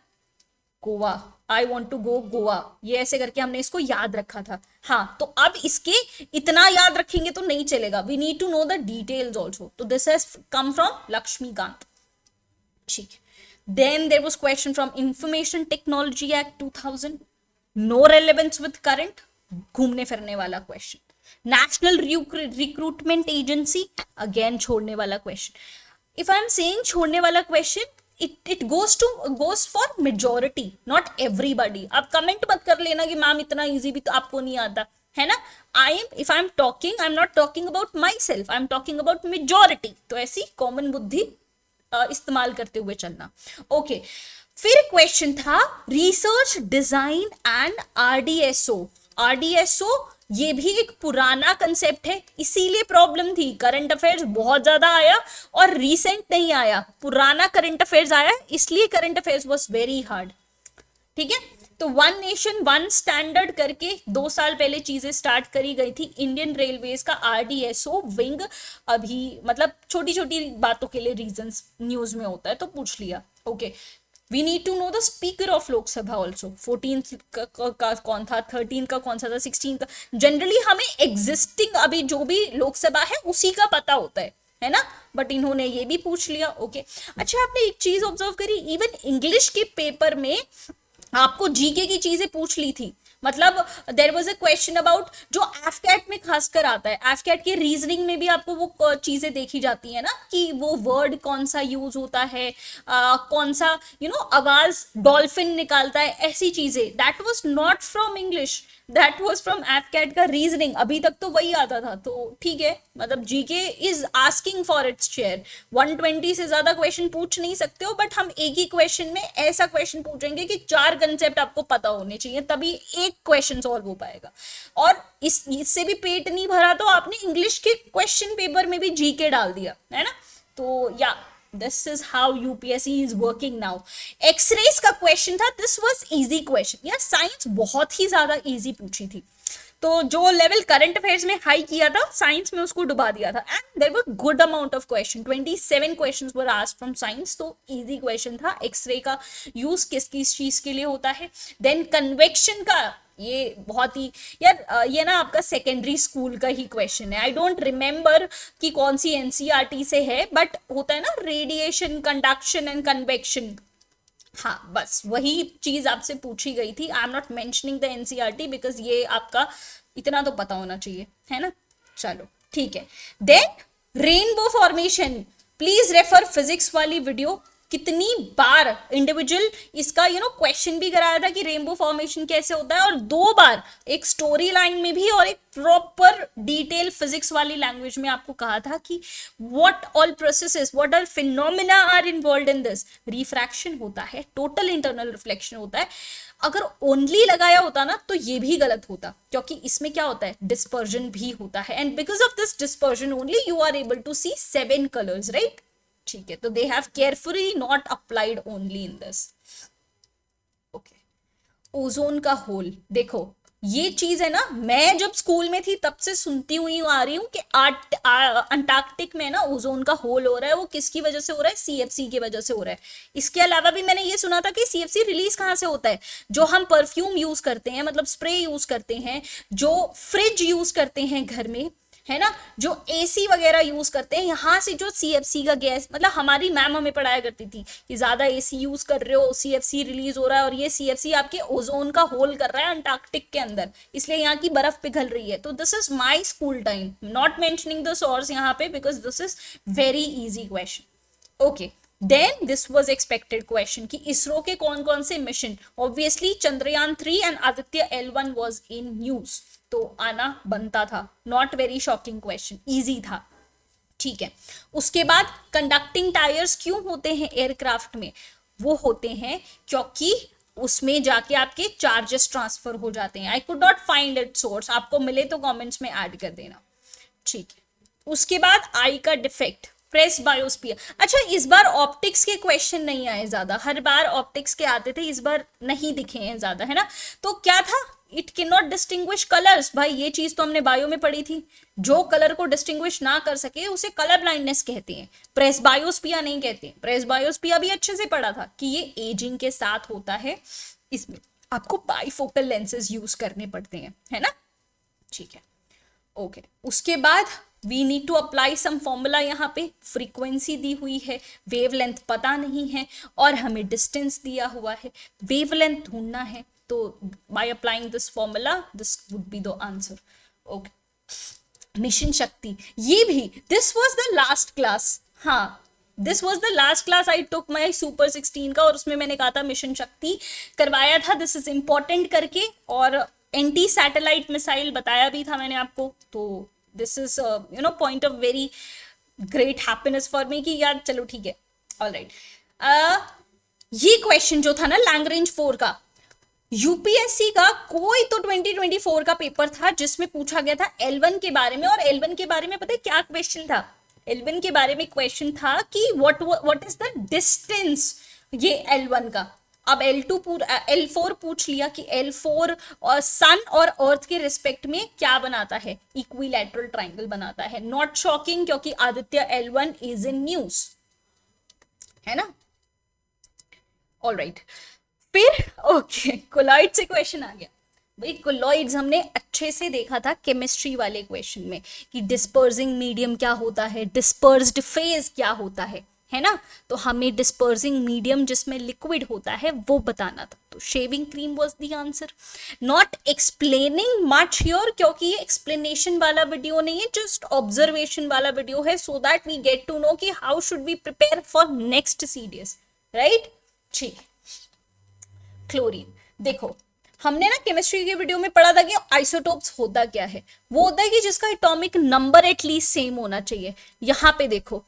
Goa, I want to go Goa, ये ऐसे करके हमने इसको याद रखा था। हाँ, तो अब इसके इतना याद रखेंगे तो नहीं चलेगा, we need to know the details also. तो this has come from Laxmikanth, ठीक है। Then there was question from Information Technology Act 2000, no relevance with current, घूमने फिरने वाला question. National Recruitment Agency, again छोड़ने वाला question. If I am saying छोड़ने वाला question, it goes for majority, not everybody। आप कमेंट मत कर लेना कि मैम इतना इजी भी तो आपको नहीं आता, है ना। if I am talking, I am not talking about myself, I am talking about majority। तो ऐसी कॉमन बुद्धि इस्तेमाल करते हुए चलना। ओके, फिर क्वेश्चन था research design and RDSO. RDSO ये भी एक पुराना कंसेप्ट है, इसीलिए प्रॉब्लम थी। करंट अफेयर्स बहुत ज्यादा आया और रीसेंट नहीं आया, पुराना करंट अफेयर्स आया, इसलिए current affairs was very hard, ठीक है। तो वन नेशन वन स्टैंडर्ड करके 2 साल पहले चीजें स्टार्ट करी गई थी। इंडियन रेलवेज का आरडीएसओ विंग अभी मतलब छोटी छोटी बातों के लिए रीजंस न्यूज में होता है तो पूछ लिया। Okay, we need to know the speaker of Lok Sabha also. 14 का कौन था, 13 का कौन सा था, 16 का। जनरली हमें एग्जिस्टिंग अभी जो भी लोकसभा है उसी का पता होता है ना, बट इन्होंने ये भी पूछ लिया। ओके, अच्छा आपने एक चीज ऑब्जर्व करी, इवन इंग्लिश के पेपर में आपको जीके की चीजें पूछ ली थी। मतलब there was a question about जो एफकैट में खासकर आता है, एफकैट के रीजनिंग में भी आपको वो चीजें देखी जाती है ना कि वो वर्ड कौन सा यूज होता है, कौन सा आवाज डॉल्फिन निकालता है, ऐसी चीजें। That was not from English, that was from AFCAT का रीजनिंग। अभी तक तो वही आता था, तो ठीक है। मतलब GK is asking for its share. 120 से ज्यादा क्वेश्चन पूछ नहीं सकते हो, बट हम एक ही क्वेश्चन में ऐसा क्वेश्चन पूछेंगे कि 4 कंसेप्ट आपको पता होने चाहिए, तभी एक क्वेश्चन सॉल्व हो पाएगा। और इससे भी पेट नहीं भरा तो आपने इंग्लिश के क्वेश्चन पेपर में भी जीके डाल दिया, है ना। तो या this is how UPSC is working now. X rays का क्वेश्चन था, दिस वाज इजी क्वेश्चन यार, साइंस बहुत ही ज्यादा इजी पूछी थी। तो जो लेवल करंट अफेयर्स में हाई किया था, साइंस में उसको डुबा दिया था। And there were good amount of question, 27 questions were asked from science, तो इजी क्वेश्चन था। एक्सरे का यूज किस किस चीज के लिए होता है। देन कन्वेक्शन का, ये बहुत ही यार ये ना आपका सेकेंडरी स्कूल का ही क्वेश्चन है। आई डोंट रिमेम्बर कि कौन सी एनसीईआरटी से है, बट होता है ना रेडिएशन, कंडक्शन एंड कन्वेक्शन। हाँ, बस वही चीज आपसे पूछी गई थी। आई am not mentioning the NCERT because ये आपका इतना तो पता होना चाहिए, है ना। चलो ठीक है। Then rainbow formation, please refer physics वाली वीडियो। कितनी बार इंडिविजुअल इसका क्वेश्चन भी कराया था कि रेनबो फॉर्मेशन कैसे होता है, और 2 बार एक स्टोरी लाइन में भी और एक प्रॉपर डिटेल फिजिक्स वाली लैंग्वेज में आपको कहा था कि what all processes, what all phenomena are involved in this. Refraction होता है, टोटल इंटरनल रिफ्लेक्शन होता है, अगर ओनली लगाया होता ना तो ये भी गलत होता, क्योंकि इसमें क्या होता है, डिस्पर्जन भी होता है, and because of this dispersion only you are able to see 7 colours, right. ठीक है, तो they have carefully not applied only in this. Okay, ozone का होल, देखो ये चीज है ना, मैं जब स्कूल में थी तब से सुनती हुई आ रही हूँ कि अंटार्कटिक में ना ओजोन का होल हो रहा है। वो किसकी वजह से हो रहा है, सीएफसी की वजह से हो रहा है। इसके अलावा भी मैंने ये सुना था कि सीएफसी रिलीज कहाँ से होता है, जो हम परफ्यूम यूज करते हैं, मतलब स्प्रे यूज करते हैं, जो फ्रिज यूज करते हैं घर में, है ना, जो एसी वगैरह यूज करते हैं, यहाँ से जो सीएफसी का गैस, मतलब हमारी मैम हमें पढ़ाया करती थी कि ज्यादा एसी यूज कर रहे हो, सीएफसी रिलीज हो रहा है, और ये सीएफसी आपके ओजोन का होल कर रहा है अंटार्कटिक के अंदर, इसलिए यहाँ की बर्फ पिघल रही है। तो this is my school time, not mentioning the source यहाँ पे, because this is very easy question. Okay, then this was expected question कि इसरो के कौन कौन से mission, obviously Chandrayaan 3 and Aditya L1 was in news, तो आना बनता था। Not very shocking question, easy था। ठीक है, उसके बाद कंडक्टिंग टायर्स क्यों होते हैं एयरक्राफ्ट में, वो होते हैं क्योंकि उसमें जाके आपके चार्जेस ट्रांसफर हो जाते हैं। आई could not find it source, आपको मिले तो कमेंट्स में ऐड कर देना। ठीक है, उसके बाद आई का डिफेक्ट, प्रेस बायोस्फीयर। अच्छा, इस बार ऑप्टिक्स के क्वेश्चन नहीं आए ज्यादा, हर बार ऑप्टिक्स के आते थे, इस बार नहीं दिखे हैं ज्यादा, है ना। तो क्या था, it can not distinguish colours. भाई ये चीज तो हमने बायो में पढ़ी थी, जो कलर को डिस्टिंग्विश ना कर सके उसे कलर ब्लाइंडनेस कहते हैं, प्रेस बायोस्फीयर नहीं कहते हैं। प्रेस बायोस्फीयर भी अच्छे से पढ़ा था कि ये एजिंग के साथ होता है, इसमें आपको बाइफोकल लेंसेज यूज करने पड़ते हैं, है ना। ठीक है, ओके, उसके बाद we need to apply some formula. यहाँ पे फ्रीक्वेंसी दी हुई है, वेवलेंथ पता नहीं है, और हमें डिस्टेंस दिया हुआ है, वेवलेंथ ढूंढना है। तो by applying this formula this would be the answer. Okay, mission Shakti, ये भी this was the last class, हाँ this was the last class I took my super 16 का, और उसमें मैंने कहा था मिशन शक्ति करवाया था, दिस इज इंपॉर्टेंट करके, और एंटी सैटेलाइट मिसाइल बताया भी था मैंने आपको। तो this is you know point of very great happiness for me कि यार चलो ठीक है, ऑलराइट। ये क्वेश्चन जो था ना लैग्रेंज 4 का, यूपीएससी का कोई तो 2024 का पेपर था जिसमें पूछा गया था L1 के बारे में, और L1 के बारे में पता है क्या क्वेश्चन था, L1 के बारे में क्वेश्चन था कि व्हाट इज द डिस्टेंस ये L1 का। अब L4 पूछ लिया कि L4 और सन और अर्थ के रिस्पेक्ट में क्या बनाता है, इक्विलैटरल ट्राइंगल बनाता है। नॉट शॉकिंग, क्योंकि Aditya L1 is in news, है ना। ऑलराइट, फिर ओके कोलॉइड से क्वेश्चन आ गया। भाई कोलॉइड्स हमने अच्छे से देखा था केमिस्ट्री वाले क्वेश्चन में कि डिस्पर्सिंग मीडियम क्या होता है, डिस्पर्स्ड फेज क्या होता है ना। तो हमें डिस्पर्सिंग मीडियम जिसमें लिक्विड होता है वो बताना था, तो shaving cream was the answer. Not explaining much here, क्योंकि ये एक्सप्लेनेशन वाला वीडियो नहीं है, जस्ट ऑब्जर्वेशन वाला वीडियो है, so that we get to know कि how should we prepare for next CDS, right. ठीक, क्लोरीन, देखो हमने ना केमिस्ट्री के वीडियो में पढ़ा था कि आइसोटोप्स होता क्या है, वो होता है कि जिसका एटॉमिक नंबर एटलीस्ट सेम होना चाहिए। यहाँ पे देखो,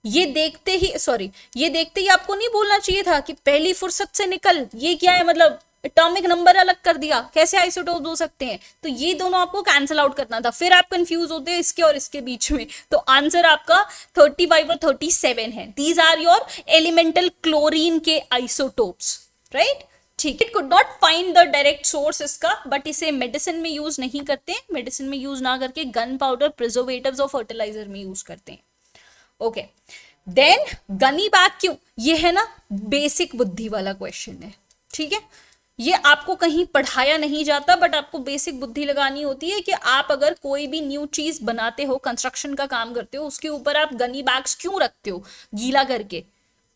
ये देखते ही आपको नहीं बोलना चाहिए था कि पहली फुर्सत से निकल, ये क्या है, मतलब एटॉमिक नंबर अलग कर दिया, कैसे आइसोटोप्स हो सकते हैं। तो ये दोनों आपको कैंसिल आउट करना था, फिर आप कंफ्यूज होते हैं इसके और इसके बीच में। तो आंसर आपका 35 और 37 है। These are your elemental chlorine के आइसोटोप्स, राइट। ठीक, it could not find the direct source इसका, बट इसे मेडिसिन में यूज नहीं करते, मेडिसिन में यूज ना करके गन पाउडर, प्रिजर्वेटिव्स और फर्टिलाइजर में यूज करते हैं। ओके, देन गनी बैग क्यों, ये है ना बेसिक बुद्धि वाला क्वेश्चन है, ठीक है। ये आपको कहीं पढ़ाया नहीं जाता, बट आपको बेसिक बुद्धि लगानी होती है कि आप अगर कोई भी न्यू चीज बनाते हो, कंस्ट्रक्शन का काम करते हो, उसके ऊपर आप गनी बैग्स क्यों रखते हो, गीला करके,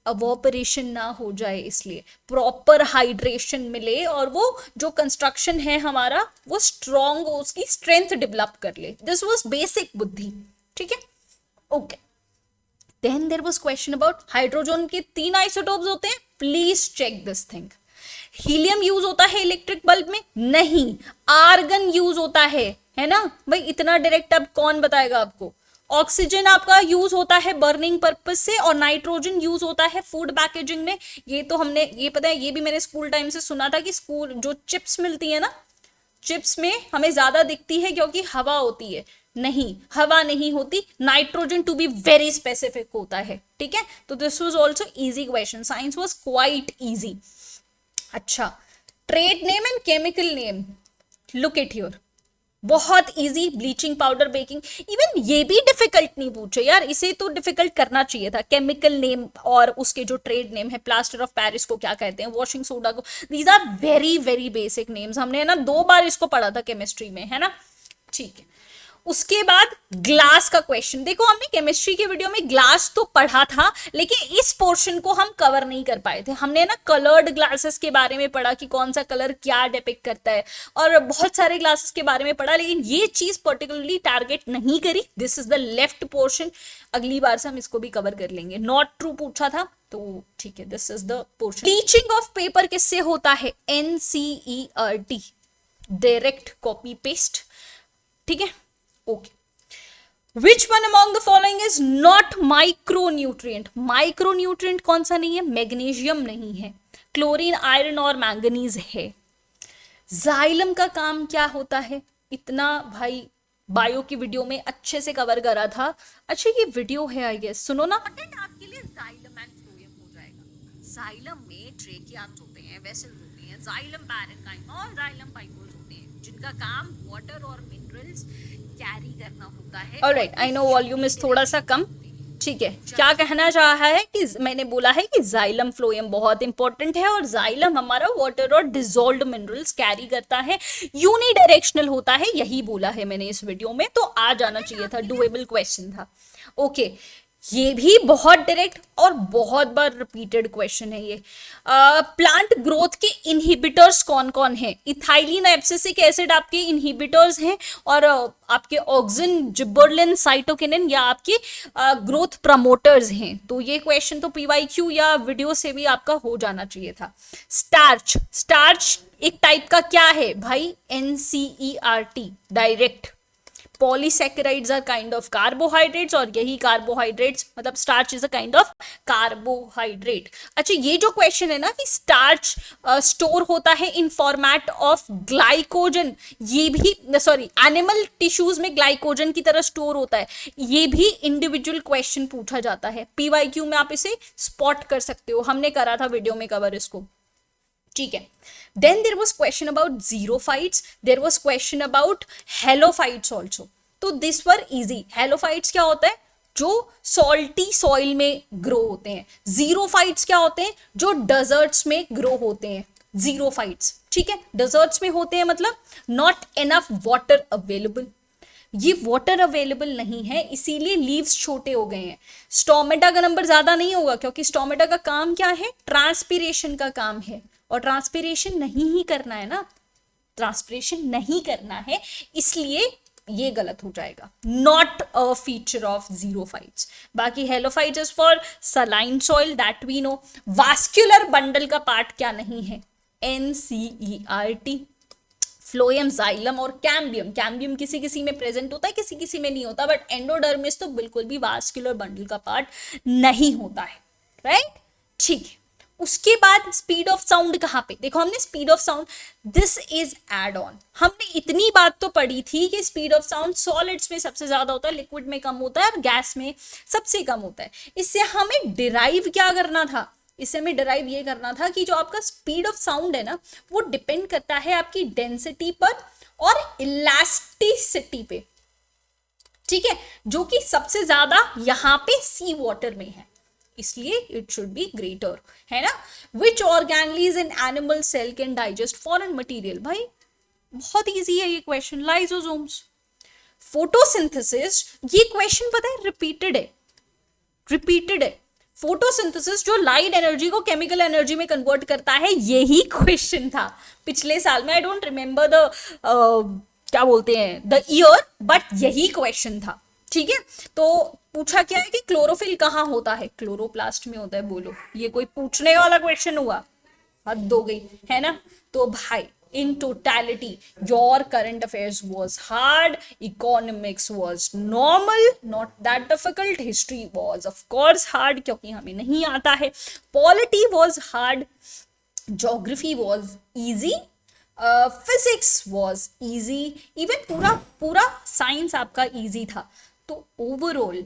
अवोपरेशन ना हो जाए, इसलिए प्रॉपर हाइड्रेशन मिले और वो जो कंस्ट्रक्शन है हमारा वो स्ट्रॉन्ग हो, उसकी स्ट्रेंथ डेवलप कर ले। दिस वाज बेसिक बुद्धि, ठीक है। Okay, then there was question about hydrogen के 3 आइसोटोप्स होते हैं, please check this thing. Helium use होता है इलेक्ट्रिक बल्ब में, नहीं, आर्गन यूज होता है ना भाई, इतना डायरेक्ट अब कौन बताएगा आपको। ऑक्सीजन आपका यूज होता है बर्निंग पर्पस से, और नाइट्रोजन यूज होता है फूड पैकेजिंग में। ये तो हमने, ये पता है, ये भी मैंने स्कूल टाइम से सुना था कि स्कूल जो चिप्स मिलती है ना, चिप्स में हमें ज्यादा दिखती है क्योंकि हवा होती है। नहीं, हवा नहीं होती, nitrogen to be very specific होता है। ठीक है, तो this was also easy question, science was quite easy. अच्छा, trade name and chemical name, look at here, बहुत easy, bleaching powder, baking, even ये भी डिफिकल्ट नहीं पूछे यार, इसे तो डिफिकल्ट करना चाहिए था। केमिकल नेम और उसके जो ट्रेड नेम है, प्लास्टर ऑफ पेरिस को क्या कहते हैं, वॉशिंग सोडा को, these are very very basic names. हमने है ना 2 बार इसको पढ़ा था केमिस्ट्री में, है ना। ठीक है, उसके बाद ग्लास का क्वेश्चन देखो, हमने केमिस्ट्री के वीडियो में ग्लास तो पढ़ा था, लेकिन इस पोर्शन को हम कवर नहीं कर पाए थे। हमने ना कलर्ड ग्लासेस के बारे में पढ़ा कि कौन सा कलर क्या डिपिक्ट करता है, और बहुत सारे ग्लासेस के बारे में पढ़ा, लेकिन ये चीज पर्टिकुलरली टारगेट नहीं करी। This is the left portion, अगली बार से हम इसको भी कवर कर लेंगे। नॉट ट्रू पूछा था तो ठीक है, this is the portion. Bleaching of paper किससे होता है, NCERT, डायरेक्ट कॉपी पेस्ट। ठीक है, okay. Which one among the following is not micronutrient? Micronutrient कौन सा नहीं है, मैग्नीशियम नहीं है, क्लोरीन, आयरन और मैंगनीज है। जाइलम का काम क्या होता है, इतना भाई बायो की वीडियो में अच्छे से कवर करा था। अच्छा, ये वीडियो है आई गेस, सुनो ना। कंटेंट आपके लिए जाइलम एंड फ्लोएम हो जाएगा। जाइलम में ट्रेकियाज होते हैं, वेसल्स होते हैं, जाइलम पैरेन्काइम और जाइलम पाइपोल्स होते हैं, जिनका काम वाटर और मिनरल्स कैरी करना होता है। Alright, I know volume is थोड़ा सा कम। ठीक है, क्या कहना चाह रहा है कि मैंने बोला है कि जाइलम फ्लोएम बहुत इंपॉर्टेंट है, और जाइलम हमारा वाटर और डिसॉल्व्ड मिनरल्स कैरी करता है, यूनिडायरेक्शनल होता है, यही बोला है मैंने इस वीडियो में, तो आ जाना चाहिए था, डुएबल क्वेश्चन था। ओके, ये भी बहुत डायरेक्ट और बहुत बार रिपीटेड क्वेश्चन है ये। प्लांट ग्रोथ के इनहिबिटर्स कौन कौन है, इथाइलिन एब्सिसिक एसिड आपके इनहिबिटर्स हैं, और आपके ऑक्सिन, जिबर्लिन, साइटोकिनिन या आपके ग्रोथ प्रमोटर्स हैं। तो ये क्वेश्चन तो PYQ या वीडियो से भी आपका हो जाना चाहिए था। स्टार्च, स्टार्च एक टाइप का क्या है भाई, NCERT, direct. Polysaccharides are kind of carbohydrates, और यही कार्बोहाइड्रेट्स मतलब starch is a kind of carbohydrate. अच्छा, ये जो क्वेश्चन है ना कि स्टार्च स्टोर होता है इन फॉर्मेट ऑफ ग्लाइकोजन, ये भी सॉरी एनिमल टिश्यूज में ग्लाइकोजन की तरह स्टोर होता है, ये भी इंडिविजुअल क्वेश्चन पूछा जाता है। PYQ में आप इसे स्पॉट कर सकते हो, हमने करा था वीडियो में कवर इसको। ठीक है, then there was question about xerophytes, there was question about halophytes also, तो this were easy। halophytes क्या होता है, जो सॉल्टी सॉइल में ग्रो होते हैं। xerophytes क्या होते हैं, जो डेजर्ट्स में ग्रो होते हैं, xerophytes। ठीक है, डेजर्ट्स में होते हैं मतलब नॉट इनफ वाटर अवेलेबल, ये वाटर अवेलेबल नहीं है, इसीलिए लीव्स छोटे हो गए हैं। स्टोमेटा का नंबर ज्यादा नहीं होगा, क्योंकि स्टोमेटा का काम क्या है, ट्रांसपीरेशन का काम है, और ट्रांसपीरेशन नहीं ही करना है ना, ट्रांसपीरेशन नहीं करना है, इसलिए ये गलत हो जाएगा, not a feature of xerophytes। बाकी halophytes is for saline soil, that we know. Vascular bundle का पार्ट क्या नहीं है, NCERT। फ्लोएम, जाइलम और कैम्बियम, कैम्बियम किसी किसी में प्रेजेंट होता है, किसी किसी में नहीं होता, बट एंडोडर्मिस तो बिल्कुल भी वास्कुलर बंडल का पार्ट नहीं होता है, राइट। ठीक है, उसके बाद स्पीड ऑफ साउंड कहाँ पे, देखो हमने speed of sound, this is add on. हमने इतनी बात तो पढ़ी थी कि स्पीड ऑफ साउंड सॉलिड्स में सबसे ज्यादा होता है, लिक्विड में कम होता है, और गैस में सबसे कम होता है। इससे हमें डिराइव क्या करना था, इससे हमें डिराइव ये करना था कि जो आपका स्पीड ऑफ साउंड है ना, वो डिपेंड करता है आपकी डेंसिटी पर और इलास्टिसिटी पे। ठीक है, जो कि सबसे ज्यादा यहाँ पे सी वाटर में है, इसलिए इट शुड बी ग्रेटर, है ना। Which organelles in animal cell can digest foreign material, भाई बहुत इजी है ये क्वेश्चन, लाइसोसोम्स। फोटोसिंथेसिस, ये क्वेश्चन पता है रिपीटेड है, रिपीटेड है। फोटोसिंथेसिस जो लाइट एनर्जी को केमिकल एनर्जी में कन्वर्ट करता है, यही क्वेश्चन था पिछले साल में। आई डोंट रिमेंबर द क्या बोलते हैं द ईयर, बट यही क्वेश्चन था। ठीक है, तो पूछा क्या है कि क्लोरोफिल कहाँ होता है, क्लोरोप्लास्ट में होता है। बोलो, ये कोई पूछने वाला क्वेश्चन हुआ, हद हो गई, है ना। तो भाई in totality, your current affairs was hard, economics was normal, not that difficult, history was of course hard क्योंकि हमें नहीं आता है, polity was hard, geography was easy, physics was easy, even पूरा साइंस आपका easy था. तो ओवरऑल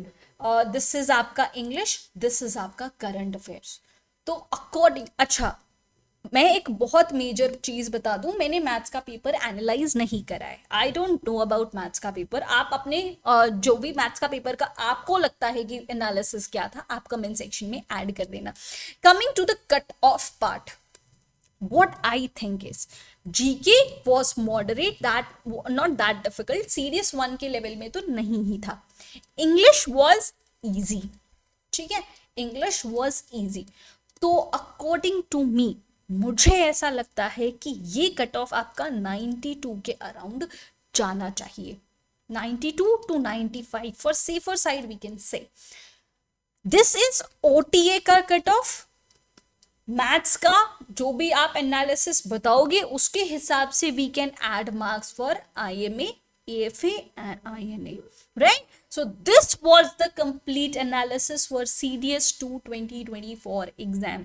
दिस इज आपका इंग्लिश, दिस इज आपका करंट अफेयर्स. तो अकॉर्डिंग, अच्छा मैं एक बहुत मेजर चीज बता दूं, मैंने मैथ्स का पेपर एनालाइज नहीं करा है, I don't know about maths का पेपर. आप अपने जो भी मैथ्स का पेपर का आपको लगता है कि एनालिसिस क्या था, आप कमेंट सेक्शन में ऐड कर देना. Coming to the cut off part, what I think is GK was moderate, that not that difficult, serious 1 के लेवल में तो नहीं ही था. English was easy, ठीक है, English was easy. तो according to me, मुझे ऐसा लगता है कि ये कट ऑफ आपका 92 के अराउंड जाना चाहिए, 92 to 95 for safer side we can say. This is OTA का कट ऑफ. मैथ्स का जो भी आप एनालिसिस बताओगे उसके हिसाब से we can add marks for IMA, AFA and INA, right? So this was the complete analysis for CDS 2 2024 exam.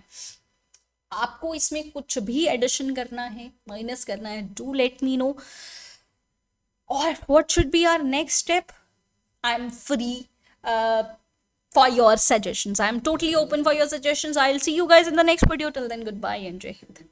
आपको इसमें कुछ भी एडिशन करना है, माइनस करना है, डू लेट मी नो. और what should be our next step? I am free for your suggestions. I am totally open for your suggestions. I'll see you guys in the next video. Till then, goodbye and Jai Hind.